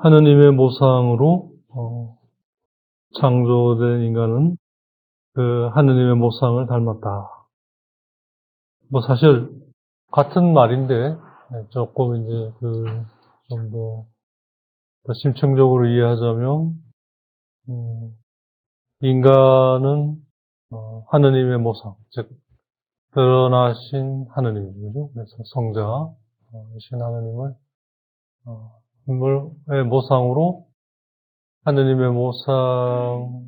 하느님의 모상으로 창조된 인간은 그 하느님의 모상을 닮았다. 뭐 사실 같은 말인데 조금 이제 좀 더 심층적으로 이해하자면 인간은 하느님의 모상, 즉 드러나신 하느님이죠. 그래서 성자이신 하느님을 의 모상으로 하느님의 모상으로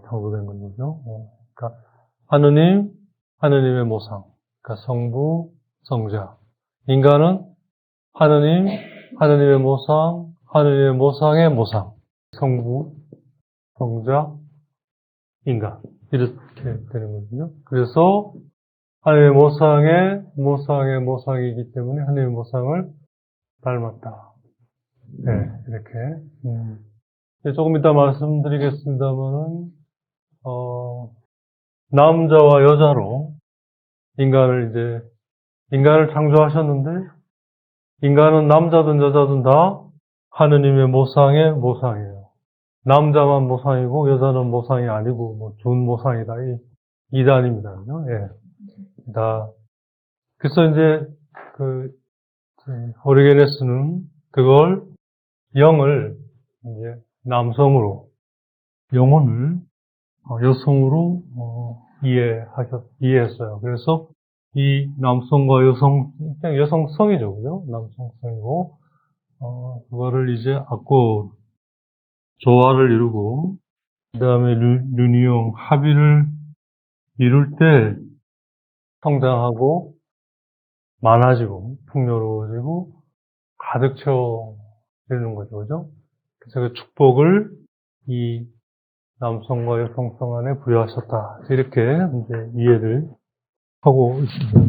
창조된 거죠. 그러니까 하느님의 모상, 그러니까 성부, 성자. 인간은 하느님의 모상, 하느님의 모상의 모상. 성부, 성자, 인간. 이렇게 되는 거죠. 그래서 하느님의 모상이기 때문에 하느님의 모상을 닮았다. 네, 이렇게. 조금 이따 말씀드리겠습니다만은, 남자와 여자로 인간을 창조하셨는데, 인간은 남자든 여자든 다 하느님의 모상의 모상이에요. 남자만 모상이고, 여자는 모상이 아니고, 뭐, 준모상이다. 이단입니다. 예. 그래서 이제, 오리게네스는 그걸, 영을, 이제, 남성으로, 영혼을, 여성으로, 이해했어요. 그래서, 이 남성과 여성성이죠, 그죠? 남성성이고, 그거를 이제, 조화를 이루고, 그 다음에 류니옹, 합의를 이룰 때, 성장하고, 많아지고, 풍요로워지고, 가득 채워지는 거죠, 그죠? 그래서 그 축복을 이 남성과 여성성 안에 부여하셨다. 이렇게 이제 이해를 하고 있습니다.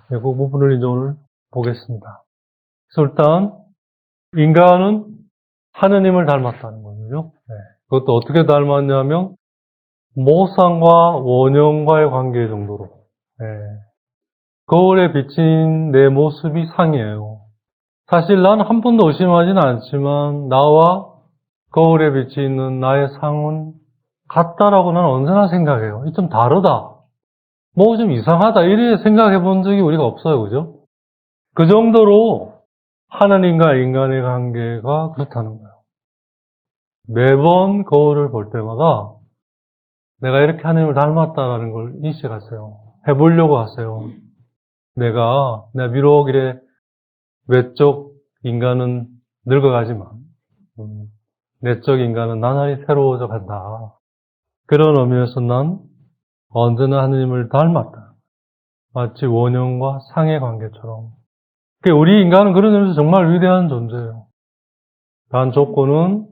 네, 그 부분을 이제 오늘 보겠습니다. 그래서 일단, 인간은 하느님을 닮았다는 거죠. 네. 그것도 어떻게 닮았냐면, 모상과 원형과의 관계 정도로. 네. 거울에 비친 내 모습이 상이에요. 사실 난 한 번도 의심하지는 않지만 나와 거울에 비치는 나의 상은 같다라고 나는 언제나 생각해요. 좀 다르다. 뭐 좀 이상하다. 이렇게 생각해 본 적이 우리가 없어요. 그죠? 그 정도로 하나님과 인간의 관계가 그렇다는 거예요. 매번 거울을 볼 때마다 내가 이렇게 하나님을 닮았다라는 걸 인식하세요. 해보려고 하세요. 내가 비록 이래 외적 인간은 늙어가지만 내적 인간은 나날이 새로워져 간다. 그런 의미에서 난 언제나 하느님을 닮았다. 마치 원형과 상의 관계처럼. 우리 인간은 그런 의미에서 정말 위대한 존재예요. 단 조건은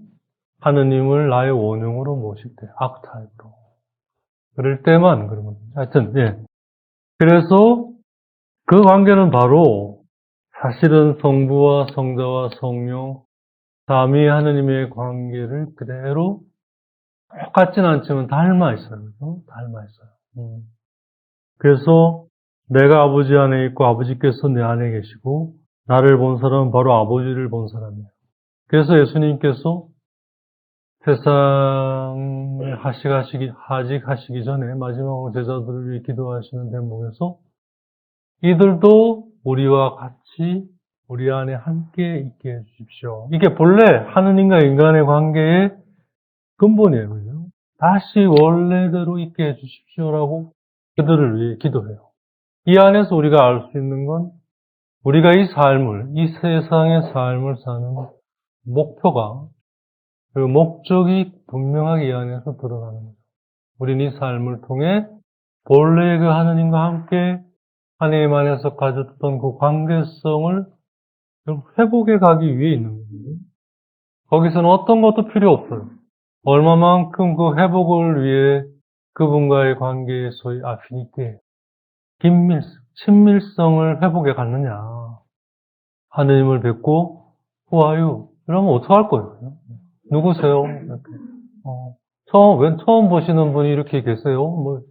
하느님을 나의 원형으로 모실 때, 아크타입으로. 그럴 때만 그러면. 하여튼, 예. 그래서 그 관계는 바로 사실은 성부와 성자와 성령, 삼위 하느님의 관계를 그대로 똑같진 않지만 닮아 있어요. 그렇죠? 닮아 있어요. 그래서 내가 아버지 안에 있고 아버지께서 내 안에 계시고 나를 본 사람은 바로 아버지를 본 사람이에요. 그래서 예수님께서 세상에 하직하시기 전에 마지막으로 제자들을 위해 기도하시는 대목에서 이들도 우리와 같이 우리 안에 함께 있게 해주십시오. 이게 본래 하느님과 인간의 관계의 근본이에요. 그죠? 다시 원래대로 있게 해주십시오라고 그들을 위해 기도해요. 이 안에서 우리가 알 수 있는 건 우리가 이 세상의 삶을 사는 목표가, 그 목적이 분명하게 이 안에서 드러나는 거죠. 우리는 이 삶을 통해 본래의 그 하느님과 함께 하느님 안에서 가졌던 그 관계성을 회복해 가기 위해 있는 거거든요. 거기서는 어떤 것도 필요 없어요. 얼마만큼 그 회복을 위해 그분과의 관계의 소위 아피니티, 친밀성을 회복해 갔느냐. 하느님을 뵙고, Who are you? 이러면 어떡할 거예요? 누구세요? 이렇게. 처음 보시는 분이 이렇게 계세요? 뭐,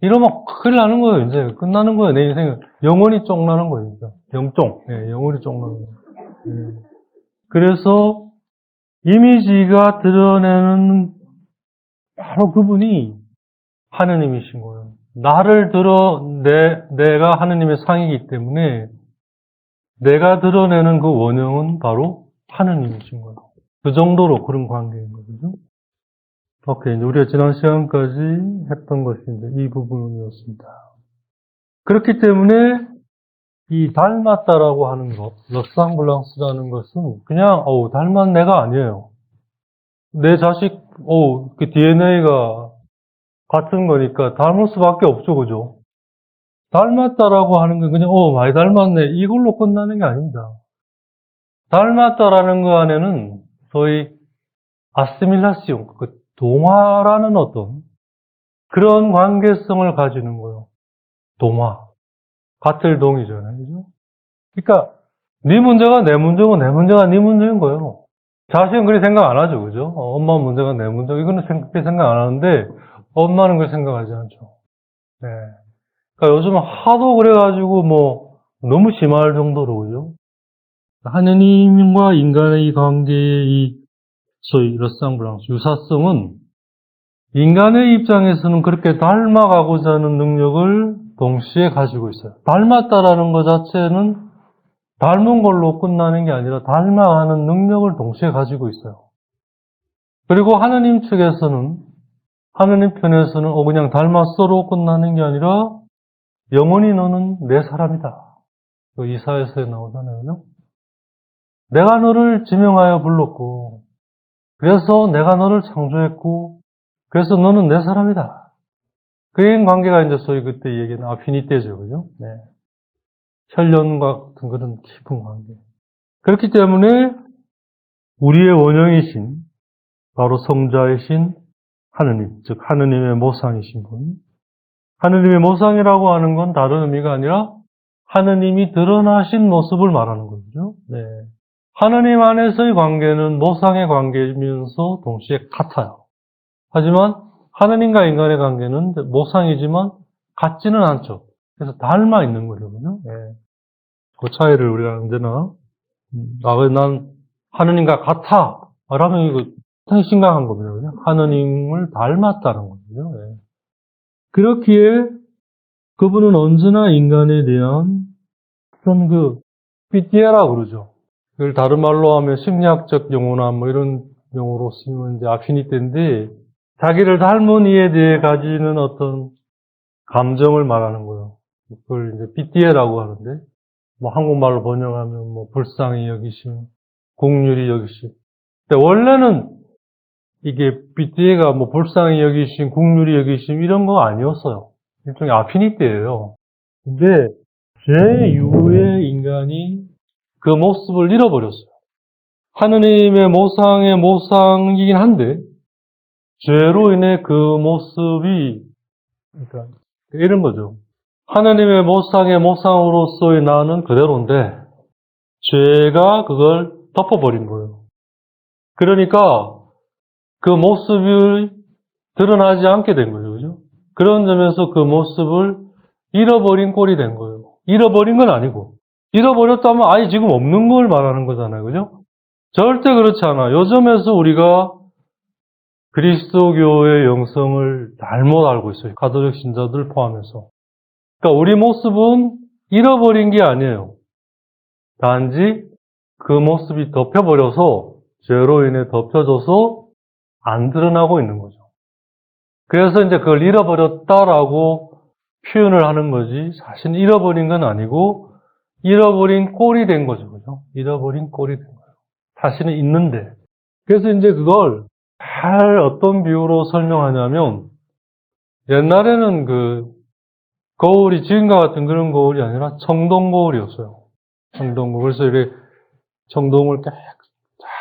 이러면 큰일 나는 거예요, 이제. 끝나는 거예요, 내 인생은. 영혼이 쫑나는 거예요, 진짜. 영혼이 쫑나는 거예요. 그래서, 이미지가 드러내는 바로 그분이 하느님이신 거예요. 나를 내가 하느님의 상이기 때문에 내가 드러내는 그 원형은 바로 하느님이신 거예요. 그 정도로 그런 관계인 거죠. 오케이. 우리가 지난 시간까지 했던 것이 이제 이 부분이었습니다. 그렇기 때문에 이 닮았다라고 하는 것, 르상블랑스라는 것은 그냥, 닮은 내가 아니에요. 내 자식, 그 DNA가 같은 거니까 닮을 수밖에 없죠, 그죠? 닮았다라고 하는 건 그냥, 많이 닮았네. 이걸로 끝나는 게 아닙니다. 닮았다라는 거 안에는 소위 아시밀라시온, 그 동화라는 어떤 그런 관계성을 가지는 거예요. 동화. 같을 동이잖아요. 그죠? 그러니까, 네 문제가 내 문제고 내 문제가 네 문제인 거예요. 자식은 그렇게 생각 안 하죠. 그죠? 엄마 문제가 내 문제. 이거는 그렇게 생각 안 하는데, 엄마는 그렇게 생각하지 않죠. 네. 그러니까 요즘 하도 그래가지고 너무 심할 정도로, 그죠? 하느님과 인간의 이 관계의 이 소위 르상블랑스, 유사성은 인간의 입장에서는 그렇게 닮아가고자 하는 능력을 동시에 가지고 있어요. 닮았다라는 것 자체는 닮은 걸로 끝나는 게 아니라 닮아가는 능력을 동시에 가지고 있어요. 그리고 하느님 측에서는, 하느님 편에서는 그냥 닮았어로 끝나는 게 아니라 영원히 너는 내 사람이다. 이사야서에 나오잖아요. 내가 너를 지명하여 불렀고, 그래서 내가 너를 창조했고, 그래서 너는 내 사람이다. 그런 관계가 이제 소위 그때 얘기하는 아피니테죠, 그죠? 네. 혈연과 같은 그런 깊은 관계. 그렇기 때문에 우리의 원형이신, 바로 성자이신 하느님, 즉 하느님의 모상이신 분. 하느님의 모상이라고 하는 건 다른 의미가 아니라 하느님이 드러나신 모습을 말하는 거죠. 네. 하느님 안에서의 관계는 모상의 관계이면서 동시에 같아요. 하지만 하느님과 인간의 관계는 모상이지만 같지는 않죠. 그래서 닮아 있는 거거든요. 네. 그 차이를 우리가 언제나 난 하느님과 같아 라면 이거 상당히 심각한 겁니다. 그냥 하느님을 닮았다는 거죠. 네. 그렇기에 그분은 언제나 인간에 대한 그런 피티에라고 그러죠. 그걸 다른 말로 하면 심리학적 용어나 이런 용어로 쓰면 이제 아피니테인데 자기를 닮은 이에 대해 가지는 어떤 감정을 말하는 거예요. 그걸 이제 피티에라고 하는데 한국말로 번역하면 불쌍히 여기심, 긍휼히 여기심. 근데 원래는 이게 피티에가 불쌍히 여기심, 긍휼히 여기심 이런 거 아니었어요. 일종의 아피니테예요. 근데 죄 이후에 인간이 그 모습을 잃어버렸어요. 하느님의 모상의 모상이긴 한데 죄로 인해 그 모습이 그러니까 이런 거죠. 하느님의 모상의 모상으로서의 나는 그대로인데 죄가 그걸 덮어버린 거예요. 그러니까 그 모습이 드러나지 않게 된 거죠. 그죠? 그런 점에서 그 모습을 잃어버린 꼴이 된 거예요. 잃어버린 건 아니고 잃어버렸다면 아예 지금 없는 걸 말하는 거잖아요. 그죠? 절대 그렇지 않아. 요 점에서 우리가 그리스도교의 영성을 잘못 알고 있어요. 가톨릭 신자들 포함해서. 그러니까 우리 모습은 잃어버린 게 아니에요. 단지 그 모습이 덮여버려서 죄로 인해 덮여져서 안 드러나고 있는 거죠. 그래서 이제 그걸 잃어버렸다라고 표현을 하는 거지 사실 잃어버린 건 아니고 잃어버린 꼴이 된 거죠. 그죠? 잃어버린 꼴이 된 거예요. 사실은 있는데. 그래서 이제 그걸 잘 어떤 비유로 설명하냐면 옛날에는 거울이 지금과 같은 그런 거울이 아니라 청동 거울이었어요. 청동 거울. 그래서 이렇게 청동을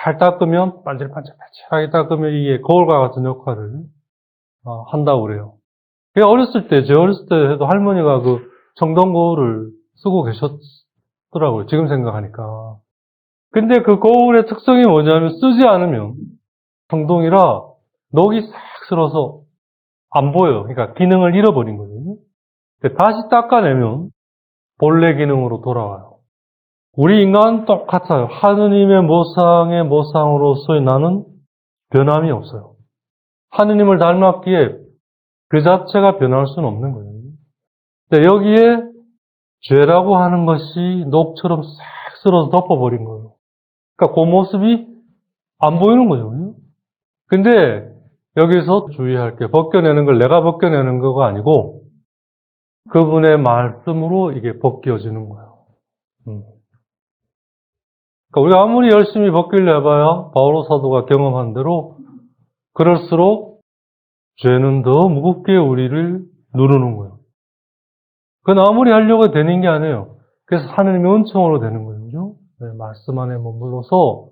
잘 닦으면 반질반질하게 닦으면 이게 거울과 같은 역할을 한다고 그래요. 제 어렸을 때도 할머니가 그 청동 거울을 쓰고 계셨더라고요. 지금 생각하니까. 근데 그 거울의 특성이 뭐냐면 쓰지 않으면 청동이라 녹이 싹 슬어서 안 보여요. 그러니까 기능을 잃어버린 거거든요. 다시 닦아내면 본래 기능으로 돌아와요. 우리 인간은 똑같아요. 하느님의 모상의 모상으로서의 나는 변함이 없어요. 하느님을 닮았기에 그 자체가 변할 수는 없는 거예요. 근데 여기에 죄라고 하는 것이 녹처럼 싹 쓸어서 덮어버린 거예요. 그러니까 그 모습이 안 보이는 거죠. 근데 여기서 주의할 게 벗겨내는 걸 내가 벗겨내는 거가 아니고 그분의 말씀으로 이게 벗겨지는 거예요. 그러니까 우리가 아무리 열심히 벗기려 해봐야 바오로 사도가 경험한 대로 그럴수록 죄는 더 무겁게 우리를 누르는 거예요. 그건 아무리 하려고 되는 게 아니에요. 그래서 하느님의 은총으로 되는 거예요. 그죠? 네, 말씀 안에 머물러서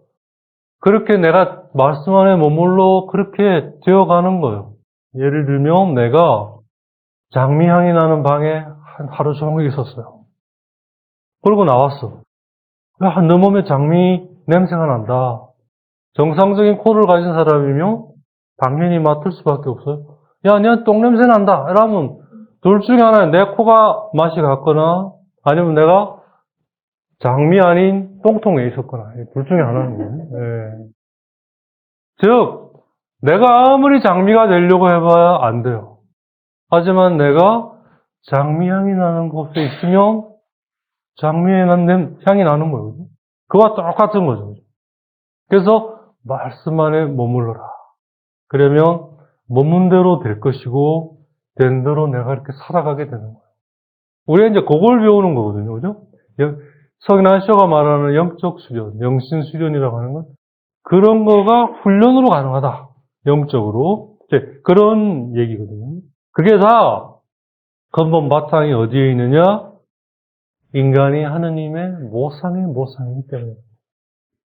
그렇게 내가 말씀 안에 머물러 그렇게 되어가는 거예요. 예를 들면 내가 장미향이 나는 방에 하루 종일 있었어요. 그러고 나왔어. 야, 내 몸에 장미 냄새가 난다. 정상적인 코를 가진 사람이면 당연히 맡을 수밖에 없어요. 야, 니 똥냄새 난다. 이러면 둘 중에 하나는 내 코가 맛이 갔거나 아니면 내가 장미 아닌 똥통에 있었거나 둘 중에 하나인 거예요. 예. 즉 내가 아무리 장미가 되려고 해봐야 안 돼요. 하지만 내가 장미향이 나는 곳에 있으면 장미에 난 향이 나는 거예요. 그와 똑같은 거죠. 그래서 말씀 안에 머물러라. 그러면 머문 대로 될 것이고 된 대로 내가 이렇게 살아가게 되는 거예요. 우리가 이제 그걸 배우는 거거든요. 그죠? 서기난쇼가 말하는 영적 수련, 영신 수련이라고 하는 건 그런 거가 훈련으로 가능하다. 영적으로. 그런 얘기거든요. 그게 다 근본 바탕이 어디에 있느냐? 인간이 하느님의 모상이기 때문에.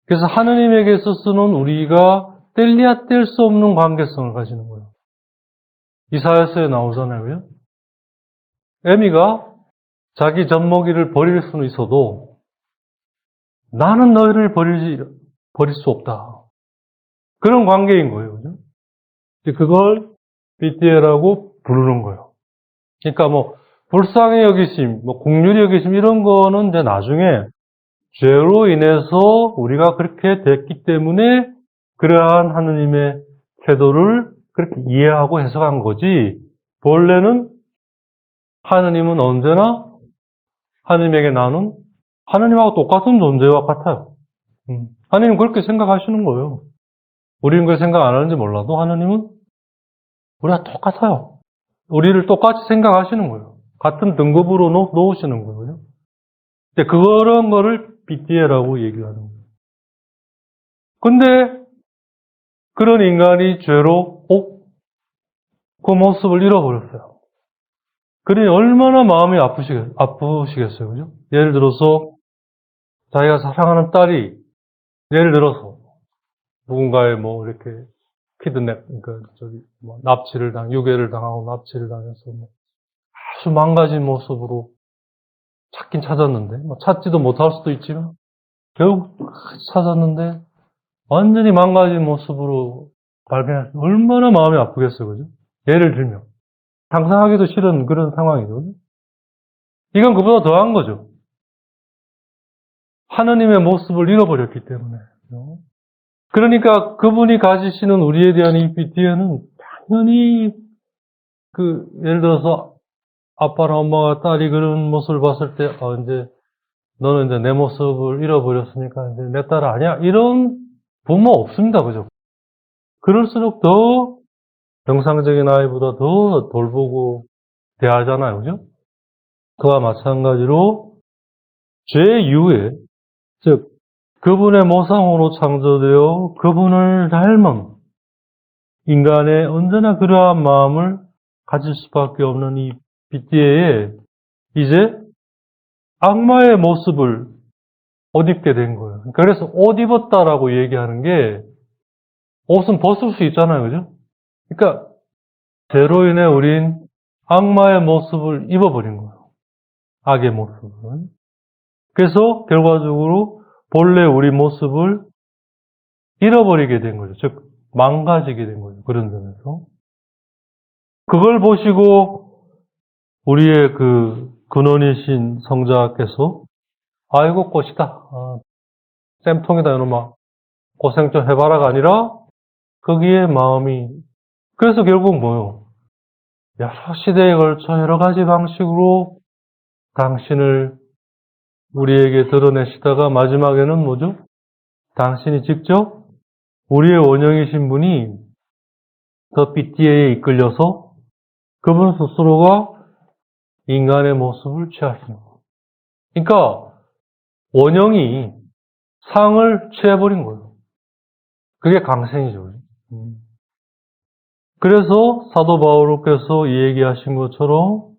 그래서 하느님에게 있어서는 우리가 뗄래야 뗄 수 없는 관계성을 가지는 거예요. 이사야서에 나오잖아요. 그죠? 애미가 자기 젖먹이를 버릴 수는 있어도 나는 너희를 버릴 수 없다. 그런 관계인 거예요. 그죠? 그걸 BTL라고 부르는 거예요. 그러니까 불쌍히 여기심, 긍휼히 여기심 이런 거는 이제 나중에 죄로 인해서 우리가 그렇게 됐기 때문에 그러한 하느님의 태도를 그렇게 이해하고 해석한 거지. 본래는 하느님은 언제나 하느님에게 나는 하느님하고 똑같은 존재와 같아요. 하느님은 그렇게 생각하시는 거예요. 우리는 그렇게 생각 안 하는지 몰라도 하느님은 우리가 똑같아요. 우리를 똑같이 생각하시는 거예요. 같은 등급으로 놓으시는 거예요. 그런 거를 BTL라고 얘기를 하는 거예요. 근데 그런 인간이 죄로 그 모습을 잃어버렸어요. 그러니 얼마나 마음이 아프시겠어요. 그죠? 예를 들어서 자기가 사랑하는 딸이 예를 들어서 누군가의 이렇게 키드냅, 그러니까 유괴를 당하고 납치를 당해서 아주 망가진 모습으로 찾긴 찾았는데, 찾지도 못할 수도 있지만, 결국 찾았는데, 완전히 망가진 모습으로 발견했어요. 얼마나 마음이 아프겠어요, 그죠? 예를 들면. 상상하기도 싫은 그런 상황이죠. 이건 그보다 더한 거죠. 하느님의 모습을 잃어버렸기 때문에. 그러니까 그분이 가지시는 우리에 대한 이 BT는 당연히 예를 들어서 아빠나 엄마가 딸이 그런 모습을 봤을 때, 이제 너는 이제 내 모습을 잃어버렸으니까 이제 내 딸 아니야? 이런 부모 없습니다. 그죠? 그럴수록 더 정상적인 아이보다 더 돌보고 대하잖아요. 그죠? 그와 마찬가지로 죄 이후에, 즉, 그분의 모상으로 창조되어 그분을 닮은 인간의 언제나 그러한 마음을 가질 수밖에 없는 이 BT에 이제 악마의 모습을 옷 입게 된 거예요. 그래서 옷 입었다라고 얘기하는 게 옷은 벗을 수 있잖아요. 그죠? 그러니까 죄로 인해 우린 악마의 모습을 입어버린 거예요. 악의 모습을. 그래서 결과적으로 본래 우리 모습을 잃어버리게 된 거죠. 즉 망가지게 된 거죠. 그런 점에서. 그걸 보시고 우리의 근원이신 성자께서 아이고, 꽃이다. 쌤통이다, 이놈아. 고생 좀 해봐라가 아니라, 거기에 마음이, 그래서 결국 뭐요? 여러 시대에 걸쳐 여러 가지 방식으로 당신을 우리에게 드러내시다가 마지막에는 뭐죠? 당신이 직접 우리의 원형이신 분이 더 삐띠에 이끌려서 그분 스스로가 인간의 모습을 취하시는 거예요. 그러니까 원형이 상을 취해버린 거예요. 그게 강생이죠. 그래서 사도 바오로께서 이 얘기하신 것처럼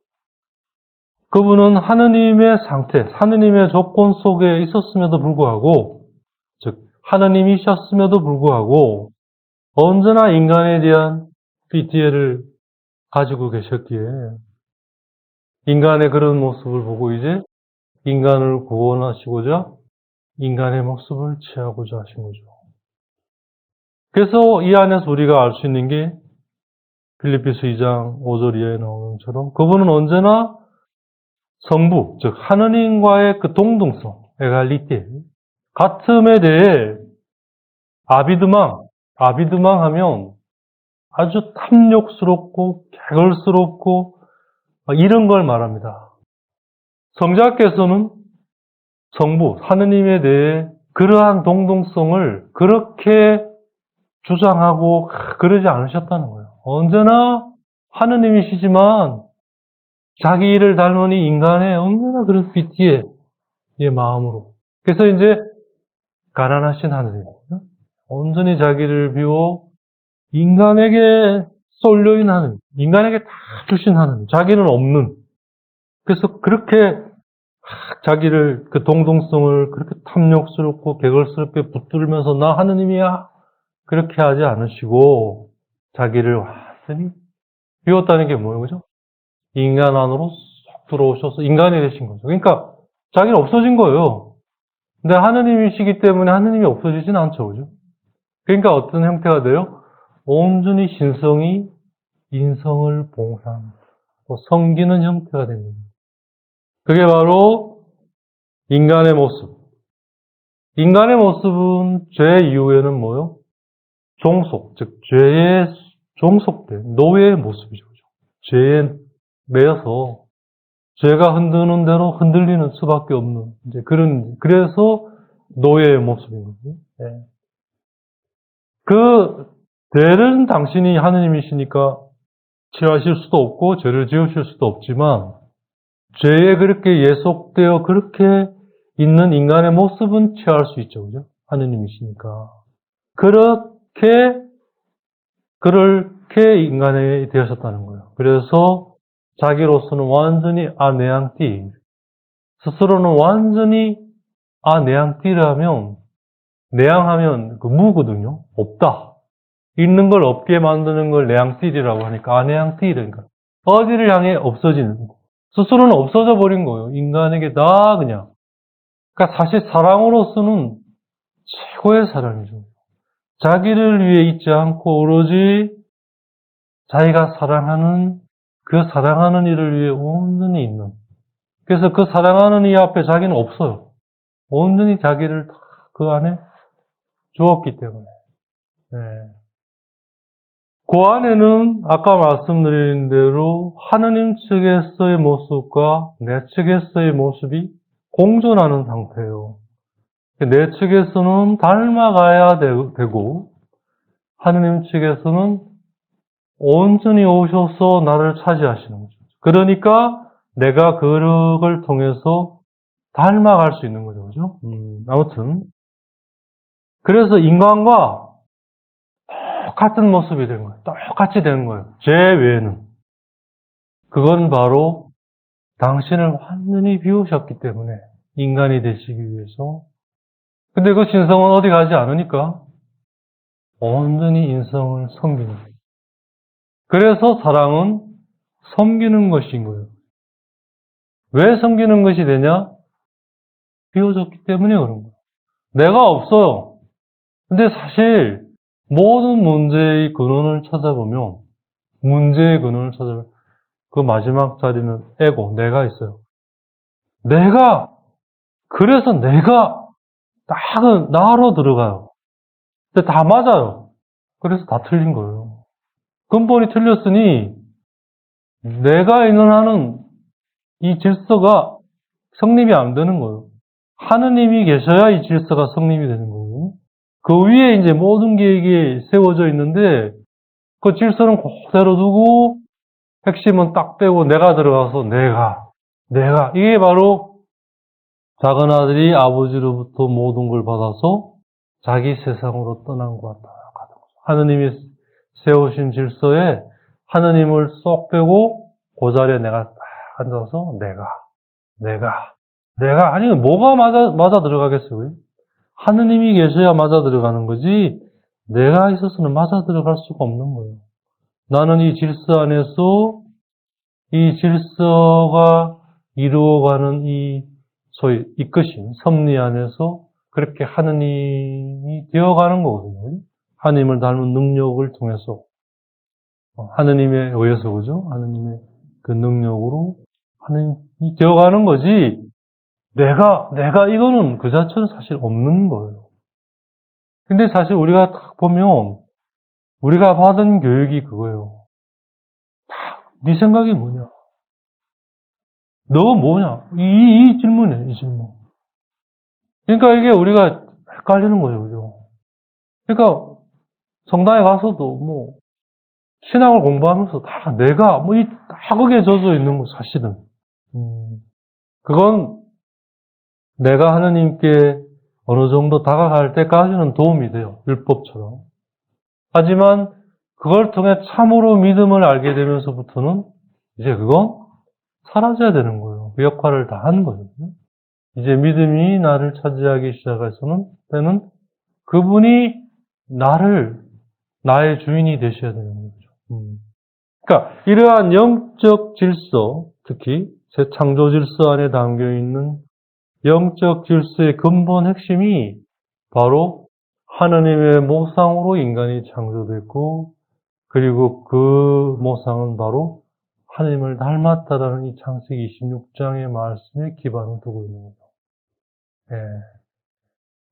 그분은 하느님의 상태, 하느님의 조건 속에 있었음에도 불구하고, 즉 하느님이셨음에도 불구하고 언제나 인간에 대한 PTL을 가지고 계셨기에 인간의 그런 모습을 보고 이제 인간을 구원하시고자 인간의 모습을 취하고자 하신 거죠. 그래서 이 안에서 우리가 알 수 있는 게 빌립비서 2장 5절 이하에 나오는 것처럼 그분은 언제나 성부, 즉 하느님과의 그 동등성, 에갈리티, 같음에 대해 아비드망 하면 아주 탐욕스럽고 개걸스럽고 이런 걸 말합니다. 성자께서는 성부, 하느님에 대해 그러한 동등성을 그렇게 주장하고 그러지 않으셨다는 거예요. 언제나 하느님이시지만 자기 일을 닮으니 인간의 언제나 그런 삐띠의 마음으로. 그래서 이제 가난하신 하느님, 온전히 자기를 비워 인간에게 쏠려인 하느님, 인간에게 다 주신 하느님, 자기는 없는. 그래서 그렇게 자기를 그 동등성을 그렇게 탐욕스럽고 개걸스럽게 붙들면서 나 하느님이야 그렇게 하지 않으시고 자기를 완전히 비웠다는 게 뭐예요, 그죠? 인간 안으로 쏙 들어오셔서 인간이 되신 거죠. 그러니까 자기는 없어진 거예요. 근데 하느님이시기 때문에 하느님이 없어지진 않죠, 그죠? 그러니까 어떤 형태가 돼요? 온전히 신성이 인성을 봉사하는, 섬기는 형태가 됩니다. 그게 바로 인간의 모습. 인간의 모습은 죄 이후에는 뭐요? 종속, 즉 죄에 종속된 노예의 모습이죠. 죄에 매여서 죄가 흔드는 대로 흔들리는 수밖에 없는 이제 그래서 노예의 모습인 거죠. 네. 그 죄는 당신이 하느님이시니까 취하실 수도 없고 죄를 지으실 수도 없지만 죄에 그렇게 예속되어 그렇게 있는 인간의 모습은 취할 수 있죠. 그죠? 하느님이시니까. 그렇게 인간이 되셨다는 거예요. 그래서 자기로서는 완전히 아내앙띠, 스스로는 완전히 아내앙띠라면, 내양하면 그 무거든요. 없다. 있는 걸 없게 만드는 걸 내양띠라고 하니까 아내양띠라니까. 어디를 향해 없어지는 거. 스스로는 없어져 버린 거예요. 인간에게 다 그냥. 그러니까 사실 사랑으로서는 최고의 사랑이죠. 자기를 위해 있지 않고 오로지 자기가 사랑하는 그 사랑하는 이를 위해 온전히 있는. 그래서 그 사랑하는 이 앞에 자기는 없어요. 온전히 자기를 다 그 안에 주었기 때문에. 네. 그 안에는 아까 말씀드린 대로 하느님 측에서의 모습과 내 측에서의 모습이 공존하는 상태예요. 내 측에서는 닮아가야 되고 하느님 측에서는 온전히 오셔서 나를 차지하시는 거죠. 그러니까 내가 그를 통해서 닮아갈 수 있는 거죠. 그죠? 아무튼 그래서 인간과 똑같은 모습이 되는 거예요. 똑같이 되는 거예요. 죄 외에는. 그건 바로 당신을 완전히 비우셨기 때문에 인간이 되시기 위해서. 근데 그 신성은 어디 가지 않으니까 온전히 인성을 섬기는 거예요. 그래서 사랑은 섬기는 것인 거예요. 왜 섬기는 것이 되냐? 비워졌기 때문에 그런 거예요. 내가 없어요. 근데 사실 모든 문제의 근원을 찾아보면 그 마지막 자리는 에고, 내가 있어요. 내가 그래서 내가 딱 나로 들어가요. 근데 다 맞아요. 그래서 다 틀린 거예요. 근본이 틀렸으니 내가 인원하는 이 질서가 성립이 안 되는 거예요. 하느님이 계셔야 이 질서가 성립이 되는 거예요. 그 위에 이제 모든 게 이게 세워져 있는데 그 질서는 그대로 두고 핵심은 딱 빼고 내가 들어가서 내가 이게 바로 작은 아들이 아버지로부터 모든 걸 받아서 자기 세상으로 떠난 것 같다. 하느님이 세우신 질서에 하느님을 쏙 빼고 그 자리에 내가 딱 앉아서 내가 아니 뭐가 맞아 들어가겠어요? 하느님이 계셔야 맞아 들어가는 거지 내가 있어서는 맞아 들어갈 수가 없는 거예요. 나는 이 질서 안에서 이 질서가 이루어가는 이 소위 이끄신 섭리 안에서 그렇게 하느님이 되어가는 거거든요. 하느님을 닮은 능력을 통해서 하느님에 의해서 그죠? 하느님의 그 능력으로 하느님이 되어가는 거지 내가 이거는 그 자체는 사실 없는 거예요. 근데 사실 우리가 딱 보면 우리가 받은 교육이 그거예요. 네 생각이 뭐냐? 너 뭐냐? 이 질문이에요, 이 질문. 그러니까 이게 우리가 헷갈리는 거예요, 그죠? 그러니까 성당에 가서도 뭐 신학을 공부하면서 다 내가 뭐 이 다 거기에 젖어 있는 거 사실은. 그건 내가 하느님께 어느 정도 다가갈 때까지는 도움이 돼요. 율법처럼. 하지만 그걸 통해 참으로 믿음을 알게 되면서부터는 이제 그건 사라져야 되는 거예요. 그 역할을 다 하는 거거든요. 이제 믿음이 나를 차지하기 시작해서는 때는 그분이 나의 주인이 되셔야 되는 거죠. 그러니까 이러한 영적 질서, 특히 새 창조 질서 안에 담겨 있는 영적 질서의 근본 핵심이 바로 하느님의 모상으로 인간이 창조됐고 그리고 그 모상은 바로 하느님을 닮았다라는 이 창세기 26장의 말씀에 기반을 두고 있는 거죠. 예.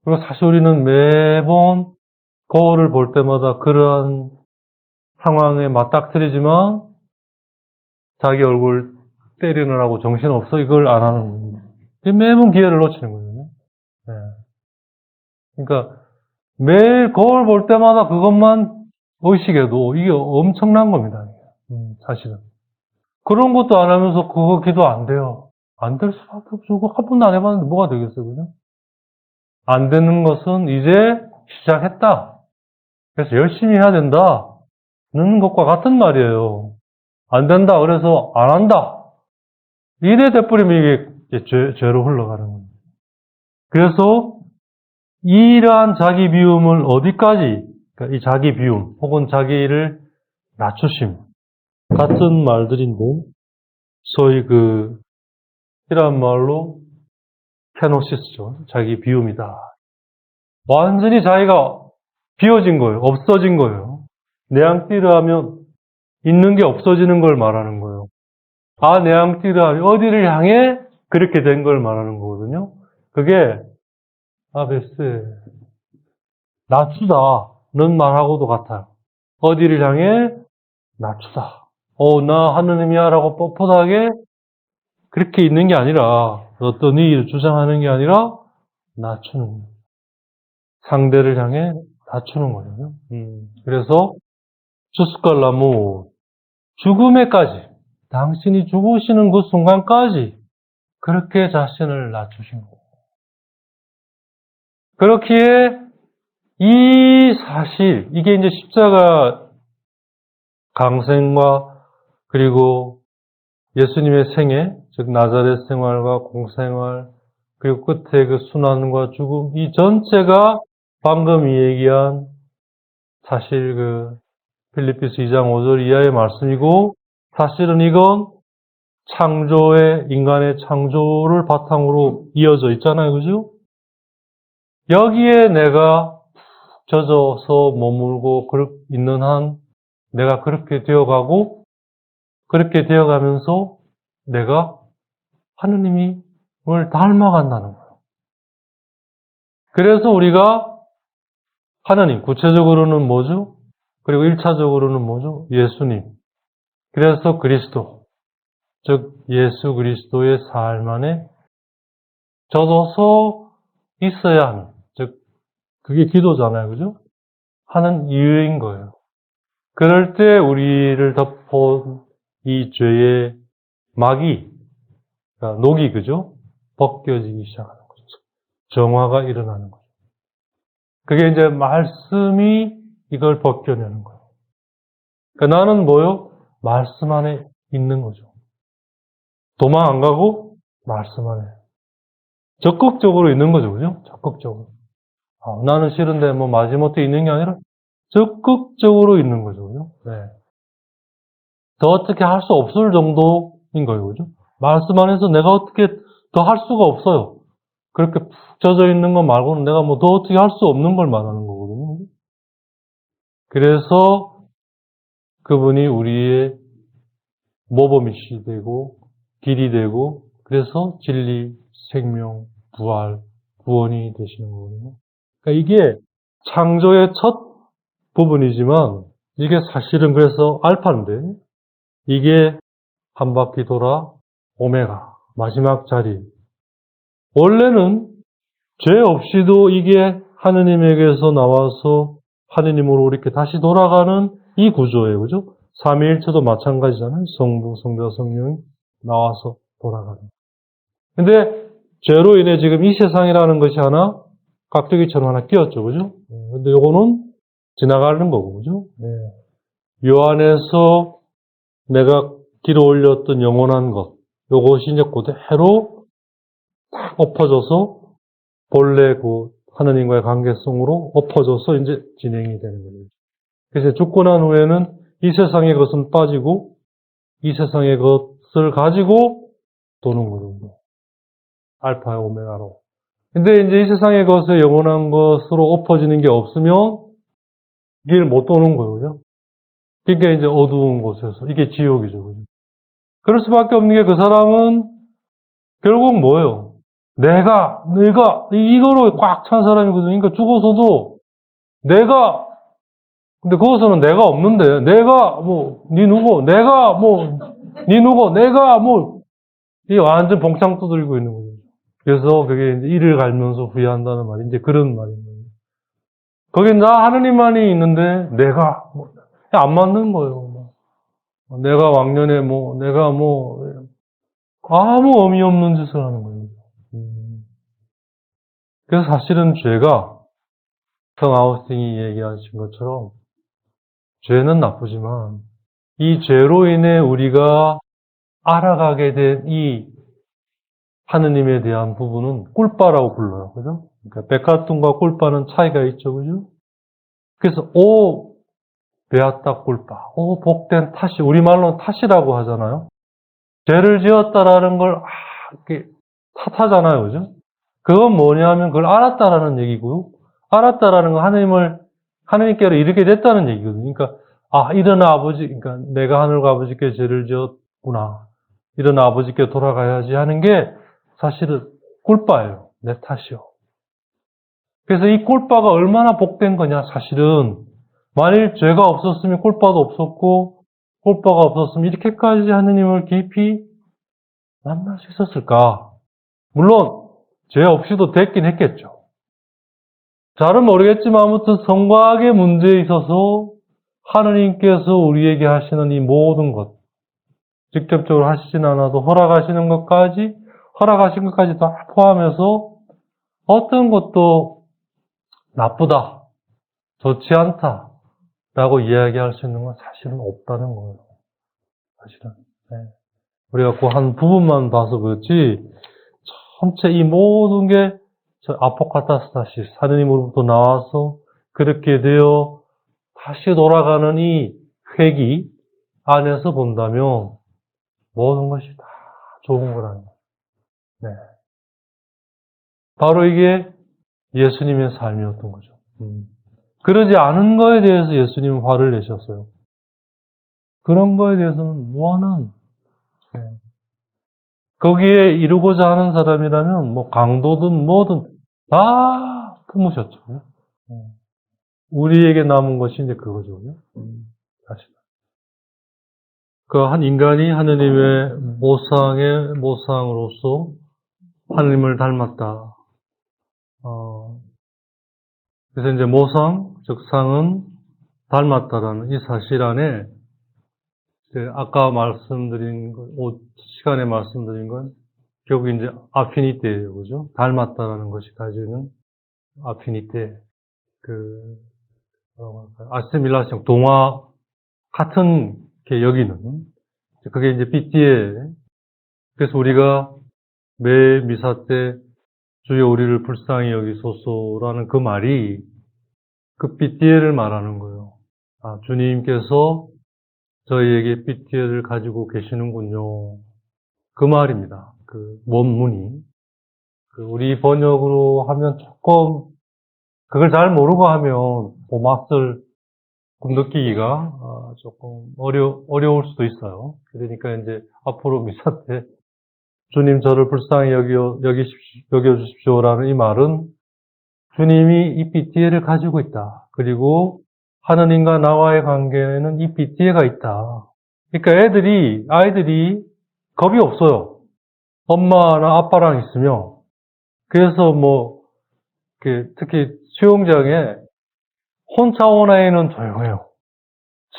그리고 사실 우리는 매번 거울을 볼 때마다 그러한 상황에 맞닥뜨리지만 자기 얼굴 때리느라고 정신없어 이걸 안 하는 거예요. 매번 기회를 놓치는 거예요. 예. 그러니까 매일 거울 볼 때마다 그것만 의식해도 이게 엄청난 겁니다. 사실은. 그런 것도 안 하면서 그거 기도 안 돼요. 안 될 수밖에 없죠. 그거 한 번도 안 해봤는데 뭐가 되겠어요, 그죠? 안 되는 것은 이제 시작했다. 그래서 열심히 해야 된다는 것과 같은 말이에요. 안 된다. 그래서 안 한다. 이래 돼버리면 이게 죄로 흘러가는 거예요. 그래서 이러한 자기 비움을 어디까지, 그러니까 이 자기 비움 혹은 자기를 낮추심 같은 말들인데 소위 이란 말로 케노시스죠. 자기 비움이다. 완전히 자기가 비워진 거예요. 없어진 거예요. 내앙띠르 하면 있는 게 없어지는 걸 말하는 거예요. 내앙띠르 하면 어디를 향해 그렇게 된 걸 말하는 거거든요. 그게 베스 낮추다는 말하고도 같아요. 어디를 향해 낮추다. 나 하느님이야 라고 뻣뻣하게 그렇게 있는 게 아니라 어떤 의의를 주장하는 게 아니라 낮추는 거예요. 상대를 향해 낮추는 거예요. 그래서 주스칼라무 죽음에까지 당신이 죽으시는 그 순간까지 그렇게 자신을 낮추신 거예요. 그렇기에 이 사실 이게 이제 십자가 강생과 그리고 예수님의 생애, 즉 나자렛 생활과 공생활 그리고 끝에 그 순환과 죽음 이 전체가 방금 이 얘기한 사실 필리피스 2장 5절 이하의 말씀이고 사실은 이건 인간의 창조를 바탕으로 이어져 있잖아요. 그죠? 여기에 내가 젖어서 머물고 있는 한 내가 그렇게 되어가고 그렇게 되어가면서 내가 하느님을 닮아간다는 거예요. 그래서 우리가 하나님, 구체적으로는 뭐죠? 그리고 1차적으로는 뭐죠? 예수님. 그래서 그리스도, 즉 예수 그리스도의 삶 안에 젖어서 있어야 하는, 즉 그게 기도잖아요. 그죠? 하는 이유인 거예요. 그럴 때 우리를 덮은 이 죄의 막이, 그러니까 녹이, 그죠? 벗겨지기 시작하는 거죠. 정화가 일어나는 거죠. 그게 이제 말씀이 이걸 벗겨내는 거예요. 그러니까 나는 뭐요? 말씀 안에 있는 거죠. 도망 안 가고 말씀 안에. 적극적으로 있는 거죠. 그죠? 적극적으로. 나는 싫은데 뭐 마지못해 있는 게 아니라 적극적으로 있는 거죠. 그죠? 네. 더 어떻게 할 수 없을 정도인 거예요. 그죠? 말씀 안에서 내가 어떻게 더 할 수가 없어요. 그렇게 푹 젖어 있는 것 말고는 내가 뭐 더 어떻게 할 수 없는 걸 말하는 거거든요. 그래서 그분이 우리의 모범이시 되고 길이 되고 그래서 진리, 생명, 부활, 구원이 되시는 거거든요. 그러니까 이게 창조의 첫 부분이지만 이게 사실은 그래서 알파인데 이게 한 바퀴 돌아 오메가, 마지막 자리. 원래는 죄 없이도 이게 하느님에게서 나와서 하느님으로 이렇게 다시 돌아가는 이 구조예요. 그죠? 삼위일체도 마찬가지잖아요. 성부, 성자, 성령이 나와서 돌아가는. 근데 죄로 인해 지금 이 세상이라는 것이 하나 깍두기처럼 하나 끼었죠. 그죠? 근데 요거는 지나가는 거고. 그죠? 네. 요 안에서 내가 길어 올렸던 영원한 것. 요것이 이제 그대로 딱 엎어져서 본래 그 하느님과의 관계성으로 엎어져서 이제 진행이 되는 거예요. 그래서 죽고 난 후에는 이 세상의 것은 빠지고 이 세상의 것을 가지고 도는 거죠. 알파와 오메가로. 근데 이제 이 세상의 것에 영원한 것으로 엎어지는 게 없으면 길 못 도는 거예요. 그러니까 이제 어두운 곳에서 이게 지옥이죠. 그죠? 그럴 수밖에 없는 게 그 사람은 결국 뭐예요? 내가 이거로 꽉 찬 사람이거든요. 그러니까 죽어서도 내가 근데 거기서는 내가 없는데 내가 뭐 니 누구 내가 뭐 니 누구 내가 뭐 이 완전 봉창 두들고 있는 거죠. 그래서 그게 이제 이를 갈면서 후회한다는 말이 이제 그런 말인 거예요. 거기 나 하느님만이 있는데 내가 뭐 안 맞는 거예요. 내가 왕년에 뭐 내가 뭐 아무 의미 없는 짓을 하는 거예요. 그래서 사실은 죄가 성 아우스틴이 얘기하신 것처럼 죄는 나쁘지만 이 죄로 인해 우리가 알아가게 된 이 하느님에 대한 부분은 꿀빠라고 불러요. 그죠? 그러니까 백화tum과 꿀빠는 차이가 있죠. 그죠? 그래서 오 베았다 꿀빠, 오 복된 탓이 우리말로는 탓이라고 하잖아요. 죄를 지었다라는 걸 이렇게 탓하잖아요. 그죠? 그건 뭐냐면 그걸 알았다라는 얘기고요. 알았다라는 건 하느님께로 이르게 됐다는 얘기거든요. 그러니까, 일어나 아버지, 그러니까 내가 하늘과 아버지께 죄를 지었구나. 일어나 아버지께 돌아가야지 하는 게 사실은 꿀빠예요. 내 탓이요. 그래서 이 꿀빠가 얼마나 복된 거냐, 사실은. 만일 죄가 없었으면 꿀빠도 없었고, 꿀빠가 없었으면 이렇게까지 하느님을 깊이 만날 수 있었을까? 물론, 죄 없이도 됐긴 했겠죠. 잘은 모르겠지만 아무튼 성곽의 문제에 있어서 하느님께서 우리에게 하시는 이 모든 것, 직접적으로 하시진 않아도 허락하신 것까지 다 포함해서 어떤 것도 나쁘다, 좋지 않다, 라고 이야기할 수 있는 건 사실은 없다는 거예요. 사실은. 네. 우리가 그 한 부분만 봐서 그렇지, 전체 이 모든 게 아포카타스타시스, 하느님으로부터 나와서 그렇게 되어 다시 돌아가는 이 회기 안에서 본다면 모든 것이 다 좋은 거라는 거예요. 네. 바로 이게 예수님의 삶이었던 거죠. 그러지 않은 거에 대해서 예수님은 화를 내셨어요. 그런 거에 대해서는 무한한 거기에 이루고자 하는 사람이라면 뭐 강도든 뭐든 다 품으셨죠. 우리에게 남은 것이 이제 그거죠. 다시. 그 한 인간이 하느님의 모상의 모상으로서 하느님을 닮았다. 그래서 이제 모상, 즉 상은 닮았다라는 이 사실 안에 이제 아까 말씀드린 시간에 말씀드린 건 결국 이제 아피니테예요, 그죠? 닮았다라는 것이 가지는 아피니테, 뭐라고 할까요? 아시밀라시형, 동화 같은 게 여기는 그게 이제 삐띠에. 그래서 우리가 매 미사 때 주여 우리를 불쌍히 여기소서라는 그 말이 그 삐띠에를 말하는 거예요. 아, 주님께서 저희에게 삐띠에를 가지고 계시는군요. 그 말입니다. 그 원문이. 우리 번역으로 하면 조금 그걸 잘 모르고 하면 그 맛을 느끼기가 조금 어려울 수도 있어요. 그러니까 이제 앞으로 미사 때 주님 저를 불쌍히 여겨주십시오라는 이 말은 주님이 이 삐띠에를 가지고 있다. 그리고 하느님과 나와의 관계에는 이 삐띠에가 있다. 그러니까 아이들이 겁이 없어요. 엄마나 아빠랑 있으면. 그래서 특히 수영장에 혼자 온 애는 조용해요.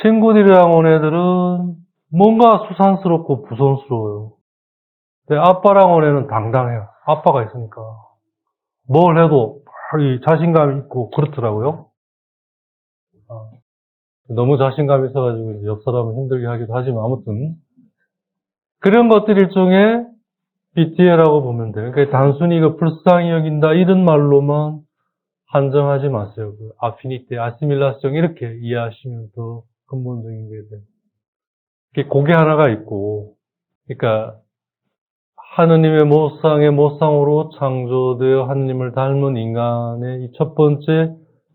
친구들이랑 온 애들은 뭔가 수산스럽고 부선스러워요. 근데 아빠랑 온 애는 당당해요. 아빠가 있으니까. 뭘 해도 자신감이 있고 그렇더라고요. 너무 자신감이 있어가지고 옆 사람을 힘들게 하기도 하지만 아무튼 그런 것들 일종의 BTA라고 보면 돼요. 그러니까 단순히 불쌍히 여긴다 이런 말로만 한정하지 마세요. 아피니테, 아시밀라시형 이렇게 이해하시면 더 근본적인 게 돼요. 고개 하나가 있고, 그러니까 하느님의 모상의 모상으로 창조되어 하느님을 닮은 인간의 이 첫 번째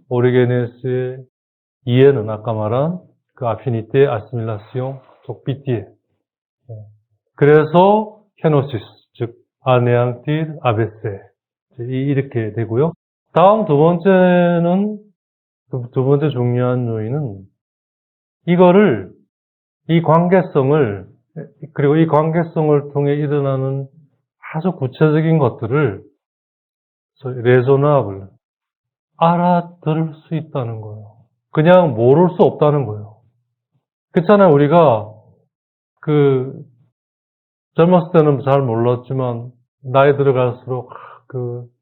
오리게네스의 이해는 아까 말한 그 아피니테, 아시밀라시형, 족비티에. 그래서 케노시스, 즉 아네앙틸, 아베세 이렇게 되고요. 다음 두 번째 중요한 요인은 이 관계성을, 그리고 이 관계성을 통해 일어나는 아주 구체적인 것들을 레조나블, 알아들을 수 있다는 거예요. 그냥 모를 수 없다는 거예요. 그렇잖아요. 우리가 젊었을 때는 잘 몰랐지만 나이 들어갈수록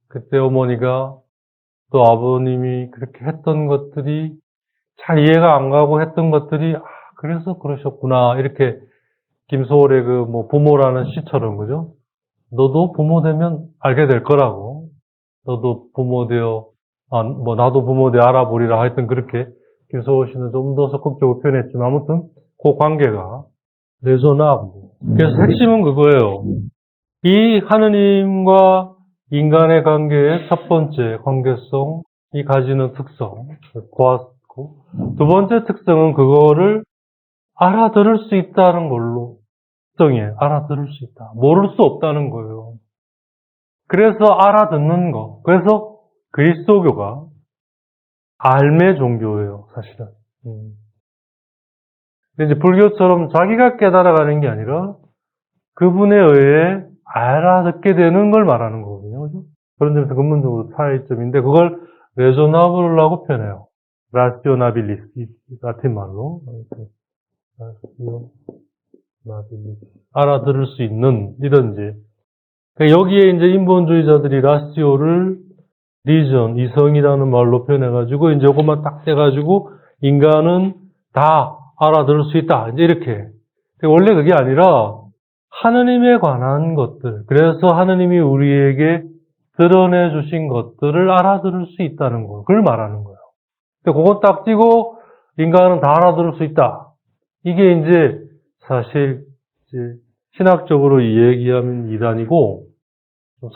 그때 어머니가 또 아버님이 그렇게 했던 것들이 잘 이해가 안 가고 했던 것들이 그래서 그러셨구나 이렇게 김소월의 부모라는 시처럼 그죠? 너도 부모 되면 알게 될 거라고. 너도 부모 되어 나도 부모 되어 알아보리라 하여튼 그렇게 김소월 씨는 좀 더 적극적으로 표현했지만 아무튼 그 관계가 레조나블. 그래서 핵심은 그거예요. 이 하느님과 인간의 관계의 첫 번째 관계성이 가지는 특성, 고았고, 두 번째 특성은 그거를 알아들을 수 있다는 걸로 특성이에요. 알아들을 수 있다. 모를 수 없다는 거예요. 그래서 알아듣는 거. 그래서 그리스도교가 알매 종교예요, 사실은. 근데 이제 불교처럼 자기가 깨달아가는 게 아니라 그분에 의해 알아듣게 되는 걸 말하는 거거든요. 그죠? 그런 점에서 근본적으로 차이점인데 그걸 레조나블라고 표현해요. 라시오나빌리스 같은 말로. 라시오나빌리스. 알아들을 수 있는 이런지. 그러니까 여기에 이제 인본주의자들이 라시오를 리전, 이성이라는 말로 표현해가지고 이제 이것만 딱 떼가지고 인간은 다 알아들을 수 있다. 이제 이렇게. 원래 그게 아니라 하느님에 관한 것들, 그래서 하느님이 우리에게 드러내 주신 것들을 알아들을 수 있다는 거, 그걸 말하는 거예요. 그거 딱 띄고 인간은 다 알아들을 수 있다. 이게 이제 사실 신학적으로 이야기하면 이단이고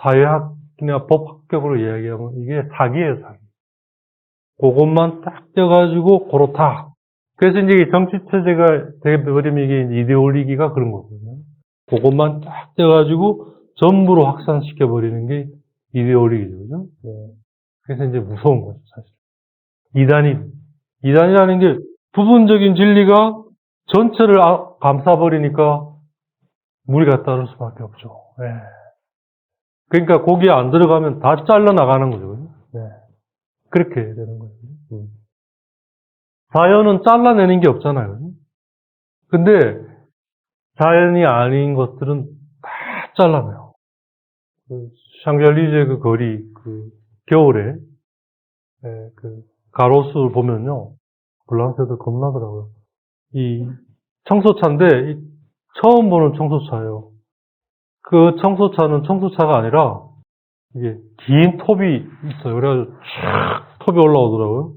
사회학이나 법학적으로 이야기하면 이게 사기예요, 사기. 그것만 딱 떼가지고 그렇다. 그래서 이제 정치체제가 되어버리면 이게 이데올리기가 그런 거거든요. 그것만 딱 떼가지고 전부로 확산시켜버리는 게 이데올리기죠. 그죠? 네. 그래서 이제 무서운 거죠, 사실. 이단이라는 게 부분적인 진리가 전체를 감싸버리니까 무리가 따를 수밖에 없죠. 네. 그러니까 거기에 안 들어가면 다 잘라나가는 거죠. 네. 그렇게 되는 거예요. 자연은 잘라내는 게 없잖아요. 근데 자연이 아닌 것들은 다 잘라내요. 그 샹젤리제 그 거리, 그 겨울에 그 가로수를 보면요, 블랑스도 겁나더라고요. 이 청소차인데 처음 보는 청소차예요. 그 청소차는 청소차가 아니라 이게 긴 톱이 있어요. 그래가지고 쫙 톱이 올라오더라고요.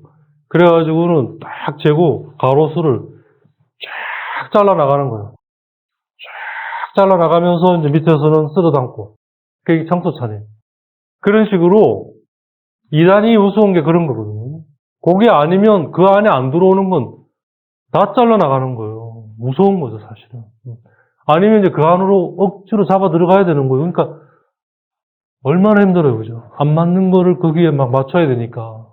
그래가지고는 딱 재고 가로수를 쫙 잘라나가는 거예요. 쫙 잘라나가면서 이제 밑에서는 쓸어담고. 그게 청소차네. 그런 식으로 이단이 우스운 게 그런 거거든요. 그게 아니면 그 안에 안 들어오는 건 다 잘라나가는 거예요. 무서운 거죠, 사실은. 아니면 이제 그 안으로 억지로 잡아 들어가야 되는 거예요. 그러니까 얼마나 힘들어요, 그죠? 안 맞는 거를 거기에 막 맞춰야 되니까.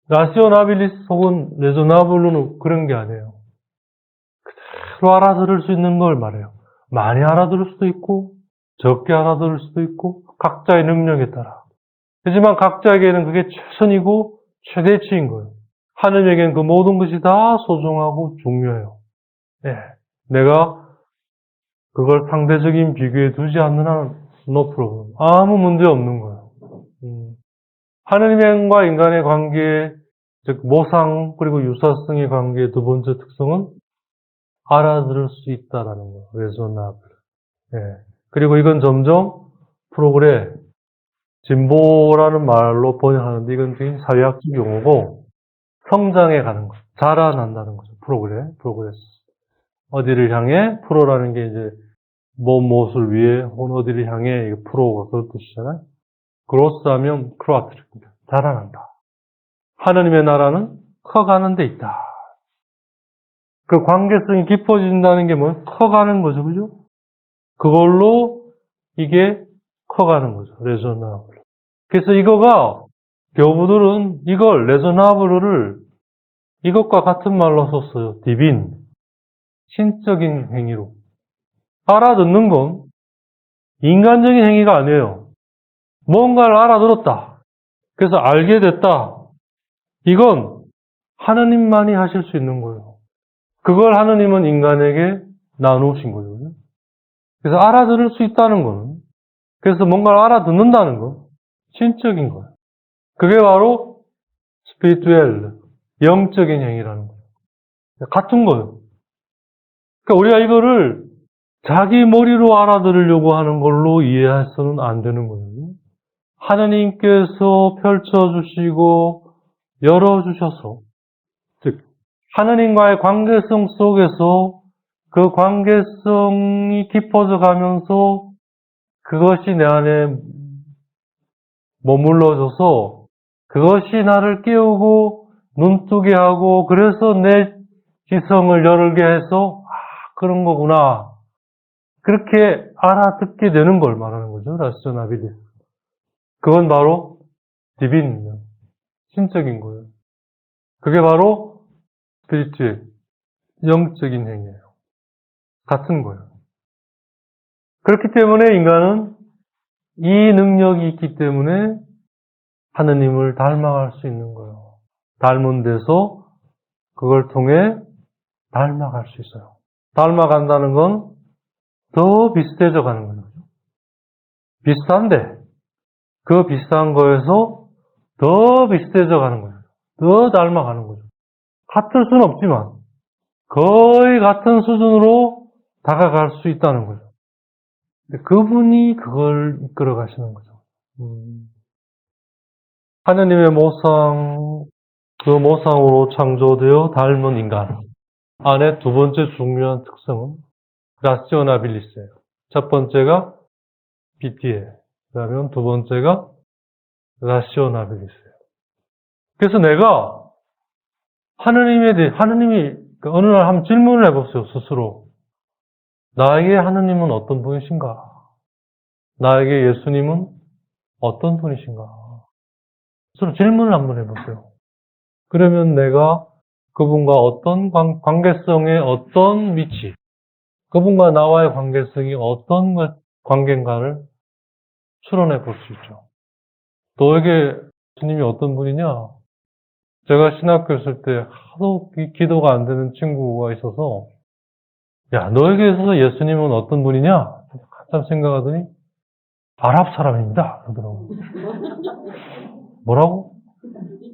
라시오나빌리스 혹은 레조나블로는 그런 게 아니에요. 그대로 알아들을 수 있는 걸 말해요. 많이 알아들을 수도 있고, 적게 알아들을 수도 있고, 각자의 능력에 따라. 하지만 각자에게는 그게 최선이고, 최대치인 거예요. 하느님에게는 그 모든 것이 다 소중하고 중요해요. 예. 내가 그걸 상대적인 비교에 두지 않는 한은 no problem. 아무 문제 없는 거예요. 하느님과 인간의 관계, 즉 모상 그리고 유사성의 관계의 두 번째 특성은 알아들을 수 있다라는 거예요. 레조나블. 예. 그리고 이건 점점 프로그레, 진보라는 말로 번역하는데 이건 굉장히 사회학적 용어고 성장해 가는 거죠. 자라난다는 거죠. 프로그레스. 어디를 향해 프로라는 게 이제 무엇을 위해 혹은 어디를 향해 프로가 그런 뜻이잖아요. 그로스하면 크로아트입니다. 자라난다. 하느님의 나라는 커가는 데 있다. 그 관계성이 깊어진다는 게 뭐예요? 커가는 거죠, 그죠? 그걸로 이게 커가는 거죠. 레조나블. 그래서 이거가 교부들은 이걸 레조나블을 이것과 같은 말로 썼어요. 디빈. 신적인 행위로. 알아듣는 건 인간적인 행위가 아니에요. 뭔가를 알아들었다. 그래서 알게 됐다. 이건 하느님만이 하실 수 있는 거예요. 그걸 하느님은 인간에게 나누신 거예요. 그래서 알아들을 수 있다는 거는, 그래서 뭔가를 알아듣는다는 건 신적인 거예요. 그게 바로 스피리투엘, 영적인 행위라는 거예요. 같은 거예요. 그러니까 우리가 이거를 자기 머리로 알아들으려고 하는 걸로 이해해서는 안 되는 거예요. 하느님께서 펼쳐주시고 열어주셔서, 즉 하느님과의 관계성 속에서 그 관계성이 깊어져 가면서 그것이 내 안에 머물러져서 그것이 나를 깨우고 눈뜨게 하고 그래서 내 지성을 열게 해서 그런 거구나. 그렇게 알아듣게 되는 걸 말하는 거죠. 라시오나빌리스. 그건 바로 디빈, 신적인 거예요. 그게 바로 스피리추얼, 영적인 행위예요. 같은 거예요. 그렇기 때문에 인간은 이 능력이 있기 때문에 하느님을 닮아갈 수 있는 거예요. 닮은 데서 그걸 통해 닮아갈 수 있어요. 닮아간다는 건 더 비슷해져 가는 거죠. 비슷한데 그 비슷한 거에서 더 비슷해져 가는 거예요. 더 닮아가는 거죠. 같을 수는 없지만 거의 같은 수준으로 다가갈 수 있다는 거죠. 그분이 그걸 이끌어 가시는 거죠. 하느님의 모상, 그 모상으로 창조되어 닮은 인간 안에 두 번째 중요한 특성은 라시오나빌리스예요. 첫 번째가 비티에, 그다음에 두 번째가 라시오나빌리스예요. 그래서 내가 하느님에 대해, 하느님이 어느 날 한번 질문을 해보세요, 스스로. 나에게 하느님은 어떤 분이신가? 나에게 예수님은 어떤 분이신가? 서로 질문을 한번 해보세요. 그러면 내가 그분과 어떤 관계성의 어떤 위치, 그분과 나와의 관계성이 어떤 관계인가를 추론해 볼 수 있죠. 너에게 주님이 어떤 분이냐? 제가 신학교 있을 때 하도 기도가 안 되는 친구가 있어서, 야, 너에게 있어서 예수님은 어떤 분이냐? 한참 생각하더니, 아랍 사람입니다. 그러더라고. 뭐라고?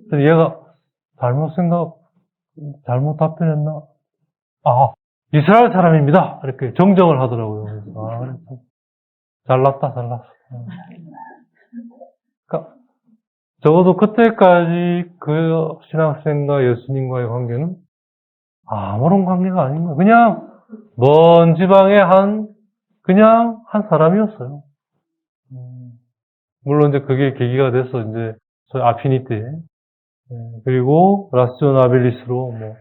그래서 얘가 잘못 답변했나? 아, 이스라엘 사람입니다. 이렇게 정정을 하더라고요. 그래서, 그래. 잘났다. 그러니까 적어도 그때까지 그 신학생과 예수님과의 관계는 아무런 관계가 아닌 거예요. 그냥 먼 지방의 그냥 한 사람이었어요. 물론 이제 그게 계기가 돼서 이제 저희 아피니티, 그리고 라시오 나빌리스로 뭐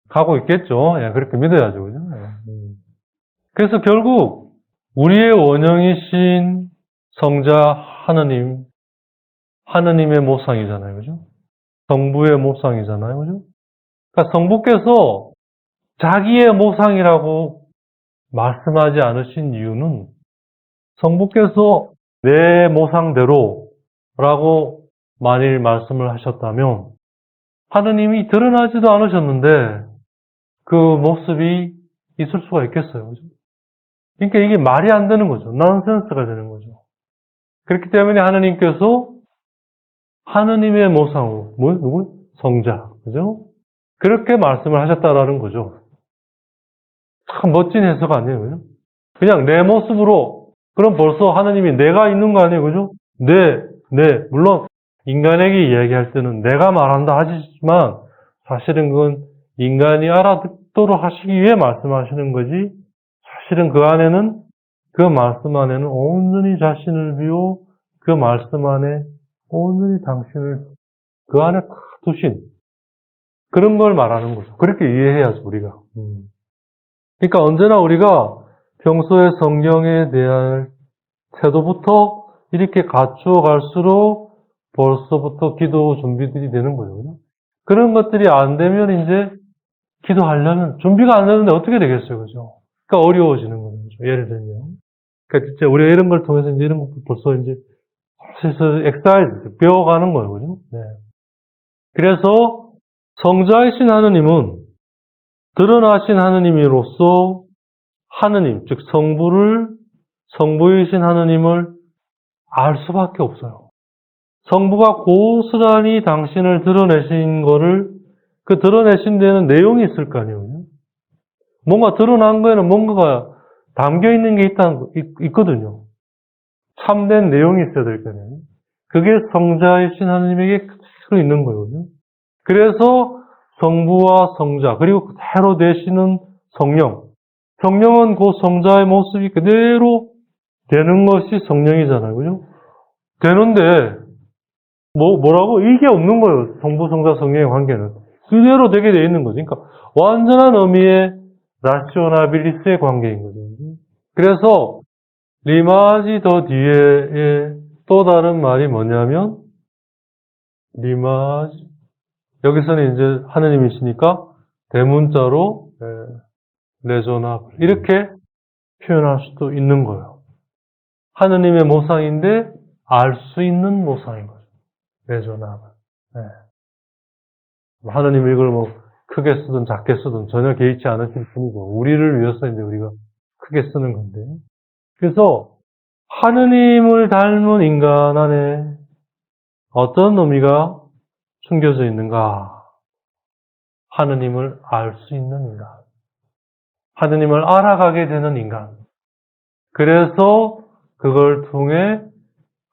가고 있겠죠. 예, 그렇게 믿어야죠. 그죠? 그래서 결국 우리의 원형이신 성자 하느님의 모상이잖아요. 그죠? 성부의 모상이잖아요. 그죠? 그러니까 성부께서 자기의 모상이라고 말씀하지 않으신 이유는 성부께서 내 모상대로 라고 만일 말씀을 하셨다면 하느님이 드러나지도 않으셨는데 그 모습이 있을 수가 있겠어요. 그죠? 그러니까 이게 말이 안 되는 거죠. 넌센스가 되는 거죠. 그렇기 때문에 하느님께서 하느님의 모상으로, 누구? 성자. 그죠? 그렇게 말씀을 하셨다라는 거죠. 참 멋진 해석 아니에요. 그죠? 그냥 내 모습으로, 그럼 벌써 하느님이 내가 있는 거 아니에요. 그죠? 물론, 인간에게 이야기할 때는 내가 말한다 하지만, 사실은 그건 인간이 알아듣도록 하시기 위해 말씀하시는 거지, 사실은 그 말씀 안에는 온전히 자신을 비워 그 말씀 안에 온전히 당신을 그 안에 다 두신 그런 걸 말하는 거죠. 그렇게 이해해야죠, 우리가. 그러니까 언제나 우리가 평소에 성경에 대한 태도부터 이렇게 갖추어 갈수록 벌써부터 기도 준비들이 되는 거죠. 그런 것들이 안 되면 이제 기도하려면 준비가 안 되는데 어떻게 되겠어요, 그죠? 그러니까 어려워지는 거죠. 예를 들면. 그러니까 진짜 우리가 이런 걸 통해서 이제 이런 것도 벌써 이제 사실 엑사이즈, 배워가는 거예요, 그죠? 네. 그래서 성자이신 하느님은 드러나신 하느님으로서 하느님, 즉 성부이신 하느님을 알 수밖에 없어요. 성부가 고스란히 당신을 드러내신 거를 그 드러내신 데는 내용이 있을 거 아니에요. 뭔가 드러난 거에는 뭔가가 담겨 있는 게 있거든요. 참된 내용이 있어야 될 거 아니에요. 그게 성자이신 하느님에게 그대로 있는 거거든요. 그래서 성부와 성자, 그리고 그대로 되시는 성령. 성령은 그 성자의 모습이 그대로 되는 것이 성령이잖아요. 그죠? 되는데, 뭐라고? 이게 없는 거예요. 성부, 성자, 성령의 관계는. 그대로 되게 되어 있는 거죠. 그러니까, 완전한 의미의 라시오나빌리스의 관계인 거죠. 그래서, 리마지 더 뒤에 또 다른 말이 뭐냐면, 리마지, 여기서는 이제 하느님이시니까, 대문자로, 레조나, 이렇게 표현할 수도 있는 거예요. 하느님의 모상인데, 알 수 있는 모상인 거죠. 레조나. 네. 하느님 이걸 크게 쓰든 작게 쓰든 전혀 개의치 않으실 뿐이고, 우리를 위해서 이제 우리가 크게 쓰는 건데. 그래서, 하느님을 닮은 인간 안에 어떤 의미가 숨겨져 있는가? 하느님을 알 수 있는 인간. 하느님을 알아가게 되는 인간. 그래서 그걸 통해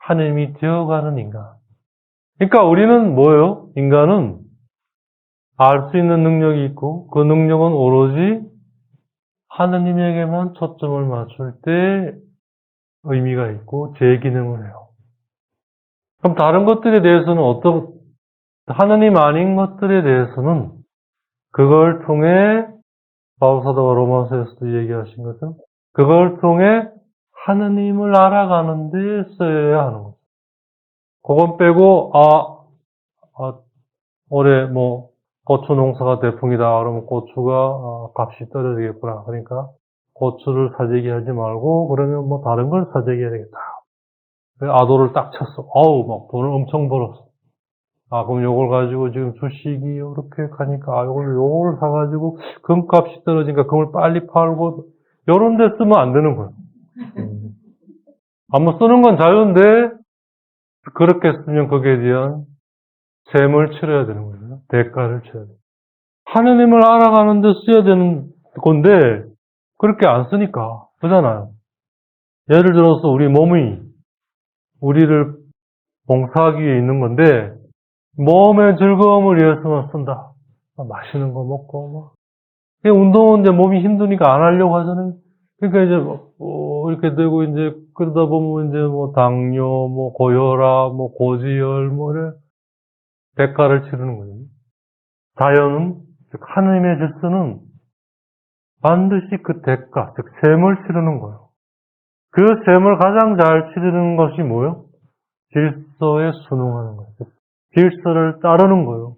하느님이 되어가는 인간. 그러니까 우리는 뭐예요? 인간은 알 수 있는 능력이 있고 그 능력은 오로지 하느님에게만 초점을 맞출 때 의미가 있고 제 기능을 해요. 그럼 다른 것들에 대해서는 하느님 아닌 것들에 대해서는 그걸 통해 바울사도가 로마서에서도 얘기하신 것은 그걸 통해 하느님을 알아가는 데 써야 하는 거죠. 그건 빼고 올해 뭐, 고추 농사가 대풍이다. 그러면 고추가 값이 떨어지겠구나. 그러니까 고추를 사재기 하지 말고, 그러면 뭐 다른 걸 사재기 해야 되겠다. 그래서 아도를 딱 쳤어. 어우, 막 돈을 엄청 벌었어. 그럼 요걸 가지고 지금 주식이 이렇게 가니까, 요걸 사가지고 금값이 떨어지니까 금을 빨리 팔고, 요런 데 쓰면 안 되는 거예요. 뭐 쓰는 건 자유인데, 그렇게 쓰면 거기에 대한 셈을 치러야 되는 거예요. 대가를 치러야 돼요. 하느님을 알아가는 데 써야 되는 건데, 그렇게 안 쓰니까. 그잖아요. 예를 들어서 우리 몸이 우리를 봉사하기 위해 있는 건데, 몸의 즐거움을 위해서만 쓴다. 맛있는 거 먹고, 운동은 이제 몸이 힘드니까 안 하려고 하잖아요. 그러니까 이제, 이렇게 되고, 이제, 그러다 보면 이제 뭐 당뇨, 뭐 고혈압, 뭐 고지혈, 이래 대가를 치르는 거예요. 자연은, 즉, 하느님의 질서는 반드시 그 대가, 즉, 셈을 치르는 거예요. 그 셈을 가장 잘 치르는 것이 뭐예요? 질서에 순응하는 거예요. 질서를 따르는 거예요.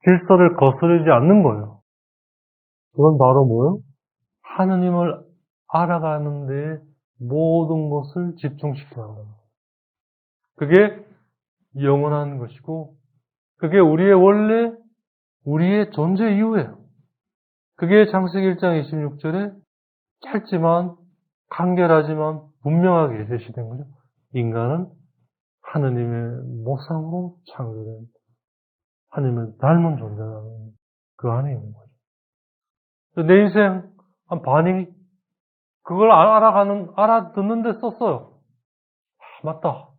질서를 거스르지 않는 거예요. 그건 바로 뭐예요? 하느님을 알아가는 데 모든 것을 집중시켜야 한다. 그게 영원한 것이고, 그게 우리의 존재 이유예요. 그게 창세기 1장 26절에 짧지만 간결하지만 분명하게 제시된 거죠. 인간은 하느님의 모상으로 창조된 하느님을 닮은 존재라는 그 안에 있는 거죠. 내 인생 한 반이 그걸 알아듣는 데 썼어요. 맞다.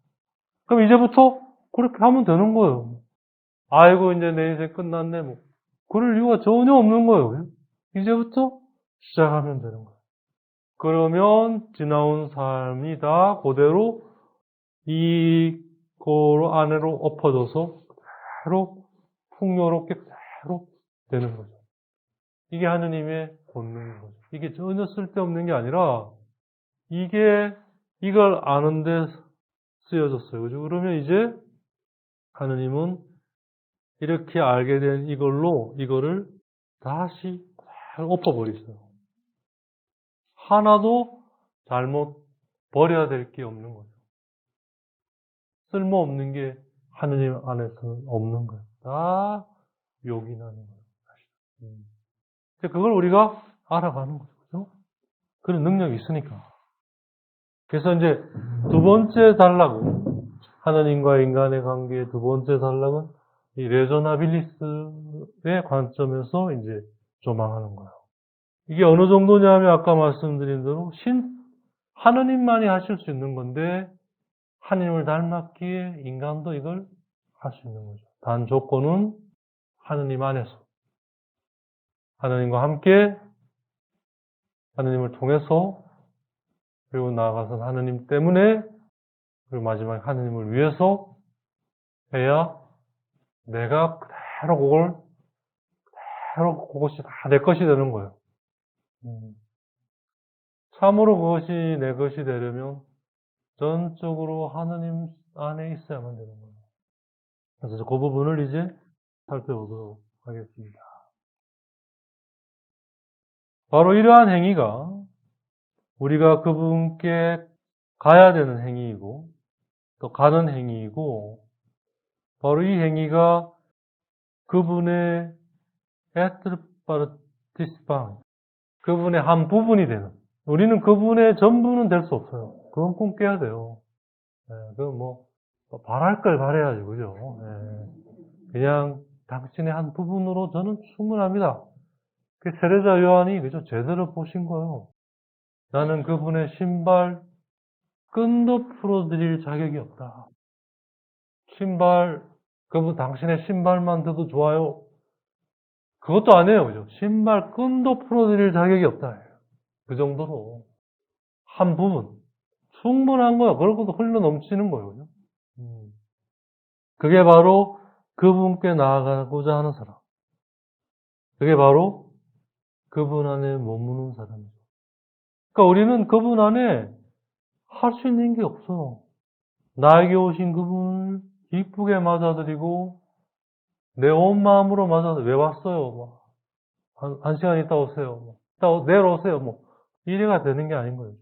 그럼 이제부터 그렇게 하면 되는 거예요. 아이고, 이제 내 인생 끝났네. 뭐. 그럴 이유가 전혀 없는 거예요. 이제부터 시작하면 되는 거예요. 그러면 지나온 삶이 다 그대로 이거 안으로 엎어져서 그대로 풍요롭게 그대로 되는 거죠. 이게 하느님의 본능인 거죠. 이게 전혀 쓸데없는 게 아니라 이걸 아는데 쓰여졌어요. 그죠? 그러면 이제 하느님은 이렇게 알게 된 이거를 다시 엎어버리세요. 하나도 잘못 버려야 될 게 없는 거죠. 쓸모없는 게 하느님 안에서는 없는 거예요. 다 요긴하는 거예요. 그걸 우리가 알아가는 거죠. 그런 능력이 있으니까. 그래서 이제 두 번째 단락은, 하느님과 인간의 관계의 두 번째 단락은 이 레조나빌리스의 관점에서 이제 조망하는 거예요. 이게 어느 정도냐면 아까 말씀드린 대로 하느님만이 하실 수 있는 건데 하느님을 닮았기에 인간도 이걸 할 수 있는 거죠. 단 조건은 하느님 안에서 하느님과 함께 하느님을 통해서 그리고 나아가서 하느님 때문에 그리고 마지막에 하느님을 위해서 해야 내가 그대로 그것이 다 내 것이 되는 거예요. 참으로 그것이 내 것이 되려면 전적으로 하느님 안에 있어야만 되는 거예요. 그래서 그 부분을 이제 살펴보도록 하겠습니다. 바로 이러한 행위가 우리가 그분께 가야 되는 행위이고 또 가는 행위이고 바로 이 행위가 그분의 에트르파르티스팡 그분의 한 부분이 되는 우리는 그분의 전부는 될 수 없어요. 그건 꼭 깨야 돼요. 그건 바랄 걸 바라야지, 그죠? 그냥 당신의 한 부분으로 저는 충분합니다. 그 세례자 요한이 그죠? 제대로 보신 거예요. 나는 그분의 신발 끈도 풀어드릴 자격이 없다. 그분 당신의 신발만 들도 좋아요. 그것도 아니에요, 그죠? 신발 끈도 풀어드릴 자격이 없다. 그 정도로 한 부분 충분한 거예요. 그러고도 흘러 넘치는 거예요, 그죠? 그게 바로 그분께 나아가고자 하는 사람. 그게 바로 그분 안에 머무는 사람이죠. 그러니까 우리는 그분 안에 할 수 있는 게 없어요. 나에게 오신 그분을 기쁘게 맞아들이고 내 온 마음으로 맞아서 왜 왔어요? 뭐, 한 시간 있다 오세요. 뭐, 내일 오세요. 뭐, 이래가 되는 게 아닌 거예요.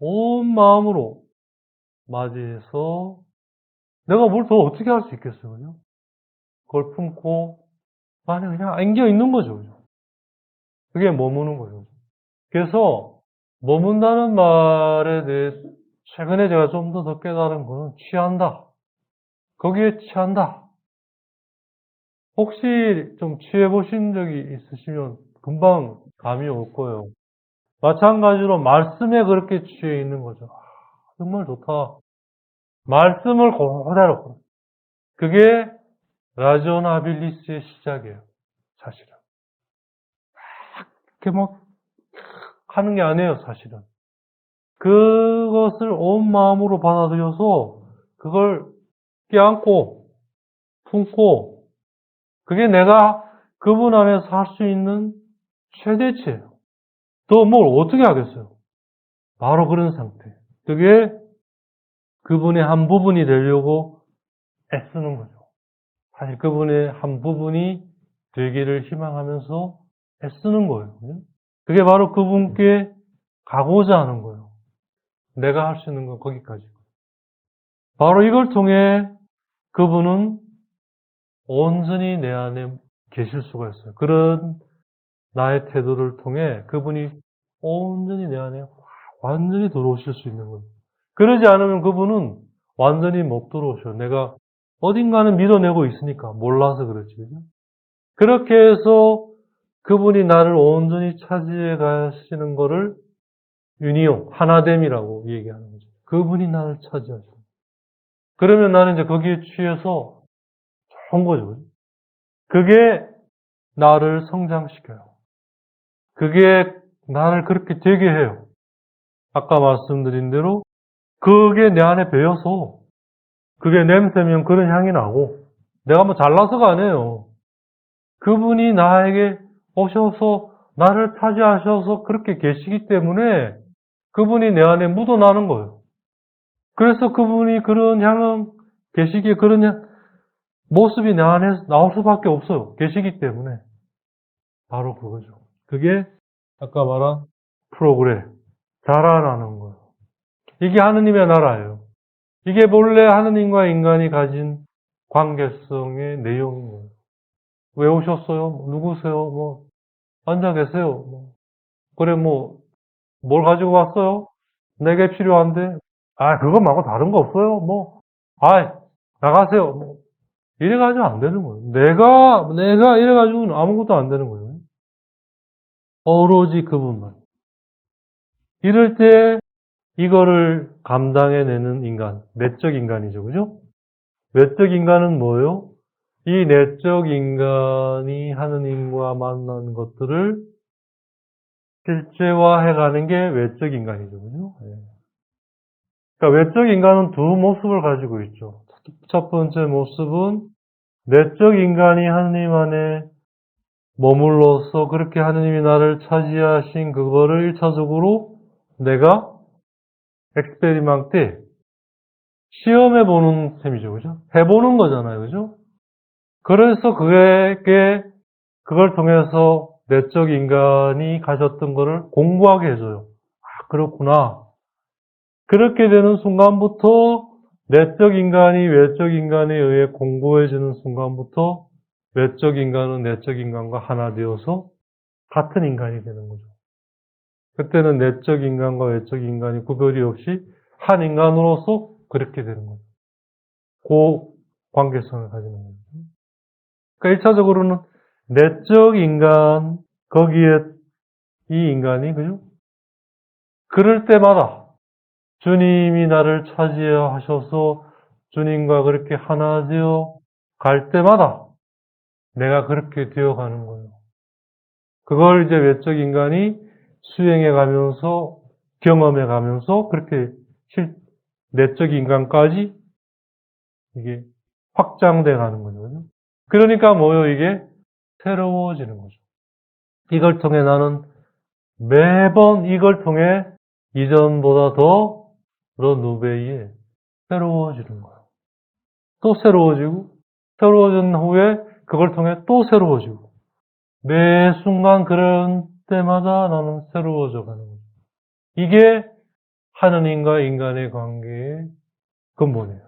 온 마음으로 맞이해서 내가 뭘 더 어떻게 할 수 있겠어요? 그죠? 그걸 품고 안에 그냥 안겨 있는 거죠. 그죠? 그게 머무는 거죠. 그래서 머문다는 말에 대해 최근에 제가 좀 더 깨달은 거는 취한다. 거기에 취한다. 혹시 좀 취해보신 적이 있으시면 금방 감이 올 거예요. 마찬가지로 말씀에 그렇게 취해 있는 거죠. 정말 좋다. 말씀을 그대로. 그게 라조나빌리스의 시작이에요. 사실은. 이렇게 막 하는 게 아니에요, 사실은. 그것을 온 마음으로 받아들여서 그걸 껴안고 품고 그게 내가 그분 안에서 할 수 있는 최대치예요. 또 뭘 어떻게 하겠어요? 바로 그런 상태. 그게 그분의 한 부분이 되려고 애쓰는 거죠. 사실 그분의 한 부분이 되기를 희망하면서 애쓰는 거예요. 그게 바로 그분께 가고자 하는 거예요. 내가 할 수 있는 건 거기까지. 바로 이걸 통해 그분은 온전히 내 안에 계실 수가 있어요. 그런 나의 태도를 통해 그분이 온전히 내 안에 완전히 들어오실 수 있는 거예요. 그러지 않으면 그분은 완전히 못 들어오셔요. 내가 어딘가는 밀어내고 있으니까 몰라서 그렇지. 그죠? 그렇게 해서 그분이 나를 온전히 차지해 가시는 거를 유니온, 하나됨이라고 얘기하는 거죠. 그분이 나를 차지하셔요. 그러면 나는 이제 거기에 취해서 좋은 거죠. 그게 나를 성장시켜요. 그게 나를 그렇게 되게 해요. 아까 말씀드린 대로 그게 내 안에 배어서 그게 냄새면 그런 향이 나고 내가 뭐 잘나서가 아니에요. 그분이 나에게 오셔서 나를 차지하셔서 그렇게 계시기 때문에 그분이 내 안에 묻어나는 거예요. 그래서 그분이 그런 향은 계시기에 그런 모습이 내 안에 나올 수밖에 없어요. 계시기 때문에. 바로 그거죠. 그게 아까 말한 프로그램, 자라나는 거예요. 이게 하느님의 나라예요. 이게 본래 하느님과 인간이 가진 관계성의 내용인 거예요. 왜 오셨어요? 누구세요? 뭐, 앉아 계세요. 뭐, 그래, 뭐, 뭘 가지고 왔어요? 내게 필요한데? 아, 그것 말고 다른 거 없어요? 뭐, 아, 나가세요. 뭐, 이래가지고 안 되는 거예요. 내가 이래가지고는 아무것도 안 되는 거예요. 오로지 그분만. 이럴 때 이거를 감당해내는 인간, 내적 인간이죠. 그죠? 외적 인간은 뭐예요? 이 내적 인간이 하느님과 만난 것들을 실제화해가는 게 외적 인간이죠. 그죠? 예. 그러니까 외적 인간은 두 모습을 가지고 있죠. 첫 번째 모습은 내적 인간이 하느님 안에 머물러서 그렇게 하느님이 나를 차지하신 그거를 1차적으로 내가 엑스페리먼트 시험해보는 셈이죠. 그죠? 해보는 거잖아요. 그죠? 그래서 그걸 통해서 내적 인간이 가졌던 거를 공부하게 해줘요. 아, 그렇구나. 그렇게 되는 순간부터 내적 인간이 외적 인간에 의해 공부해지는 순간부터 외적 인간은 내적 인간과 하나 되어서 같은 인간이 되는 거죠. 그때는 내적 인간과 외적 인간이 구별이 없이 한 인간으로서 그렇게 되는 거죠. 그 관계성을 가지는 거죠. 그러니까 1차적으로는 내적 인간, 거기에 이 인간이, 그죠? 그럴 때마다 주님이 나를 차지하셔서 주님과 그렇게 하나 되어 갈 때마다 내가 그렇게 되어 가는 거예요. 그걸 이제 외적 인간이 수행해 가면서 경험해 가면서 그렇게 내적 인간까지 이게 확장돼 가는 거죠. 그러니까 뭐요? 이게 새로워지는 거죠. 이걸 통해 나는 매번 이걸 통해 이전보다 더 르누베이에 새로워지는 거예요. 또 새로워지고 새로워진 후에 그걸 통해 또 새로워지고 매 순간 그런 때마다 나는 새로워져 가는 거죠. 이게 하느님과 인간의 관계의 근본이에요.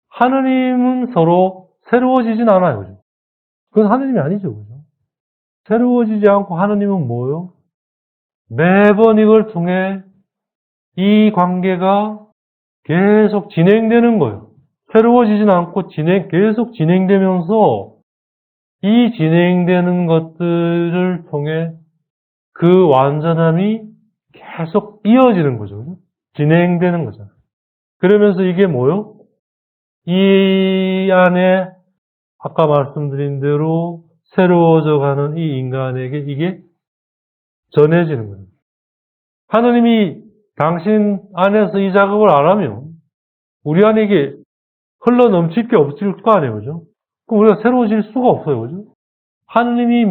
하느님은 서로 새로워지진 않아요. 그죠? 그건 하느님이 아니죠. 그죠? 새로워지지 않고 하느님은 뭐요? 매번 이걸 통해 이 관계가 계속 진행되는 거예요. 새로워지진 않고 계속 진행되면서 이 진행되는 것들을 통해 그 완전함이 계속 이어지는 거죠. 진행되는 거잖아요. 그러면서 이게 뭐요? 이 안에 아까 말씀드린 대로 새로워져 가는 이 인간에게 이게 전해지는 거예요. 하느님이 당신 안에서 이 작업을 안 하면 우리 안에 이게 흘러 넘칠 게 없을 거 아니에요. 그죠? 그럼 우리가 새로워질 수가 없어요. 그죠? 하느님이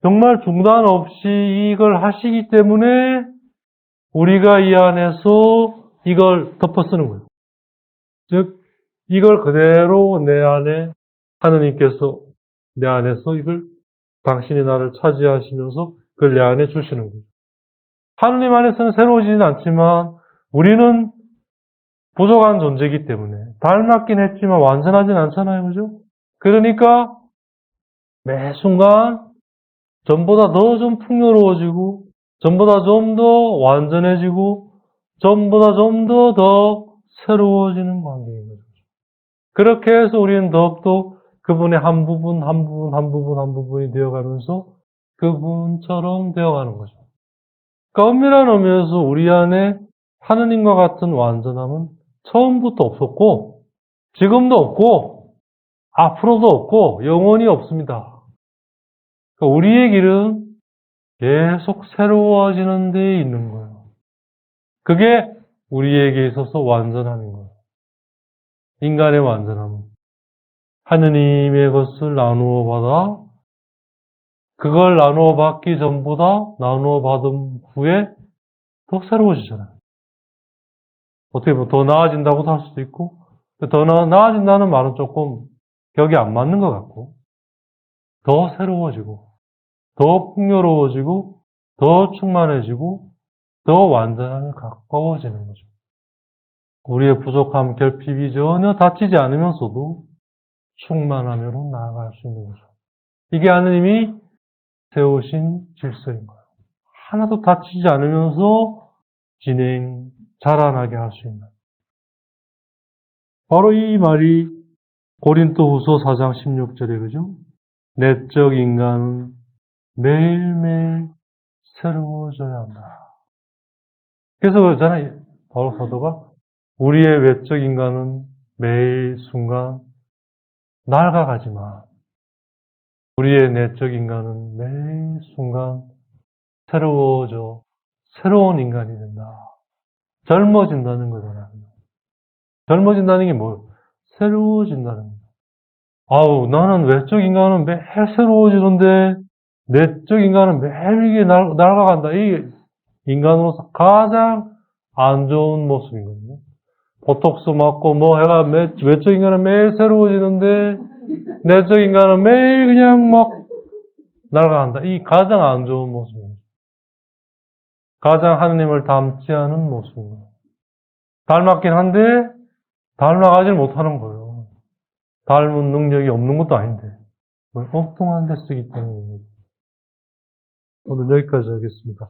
정말 중단 없이 이걸 하시기 때문에 우리가 이 안에서 이걸 덮어 쓰는 거예요. 즉, 이걸 그대로 내 안에 하느님께서 내 안에서 이걸 당신이 나를 차지하시면서 그걸 내 안에 주시는 거예요. 하느님 안에서는 새로워지진 않지만 우리는 부족한 존재이기 때문에 닮았긴 했지만 완전하진 않잖아요. 그죠? 그러니까 매 순간 전보다 더 좀 풍요로워지고 전보다 좀 더 완전해지고 전보다 좀 더 새로워지는 관계인 거죠. 그렇게 해서 우리는 더욱더 그분의 한 부분이 되어가면서 그분처럼 되어가는 거죠. 그러니까 엄밀한 의미에서 우리 안에 하느님과 같은 완전함은 처음부터 없었고 지금도 없고 앞으로도 없고 영원히 없습니다. 그러니까 우리의 길은 계속 새로워지는 데 있는 거예요. 그게 우리에게 있어서 완전함인 거예요. 인간의 완전함은 하느님의 것을 나누어 받아 그걸 나누어 받기 전보다 나누어 받은 후에 더 새로워지잖아요. 어떻게 보면 더 나아진다고도 할 수도 있고 더 나아진다는 말은 조금 격이 안 맞는 것 같고 더 새로워지고 더 풍요로워지고 더 충만해지고 더 완전함에 가까워지는 거죠. 우리의 부족함, 결핍이 전혀 다치지 않으면서도 충만함으로 나아갈 수 있는 거죠. 이게 하느님이 세우신 질서인 거예요. 하나도 다치지 않으면서 자라나게 할 수 있는. 바로 이 말이 고린도후서 4장 16절에 그죠? 내적 인간은 매일매일 새로워져야 한다. 그래서 그러잖아요. 바로 사도가 우리의 외적 인간은 매일 순간 낡아가지만 우리의 내적 인간은 매일 순간 새로운 인간이 된다. 젊어진다는 거잖아요. 젊어진다는 게 뭐예요? 새로워진다는 거예요. 아우, 나는 외적 인간은 매일 새로워지는데 내적 인간은 매일 이게 낡아간다. 이게 인간으로서 가장 안 좋은 모습이거든요. 보톡스 맞고 뭐 해가 외적 인간은 매일 새로워지는데 내적 인간은 매일 그냥 막 낡아간다. 이 가장 안 좋은 모습입니다. 가장 하느님을 닮지 않은 모습입니다. 닮았긴 한데 닮아가질 못하는 거예요. 닮은 능력이 없는 것도 아닌데 엉뚱한 데 쓰기 때문입니다. 오늘 여기까지 하겠습니다.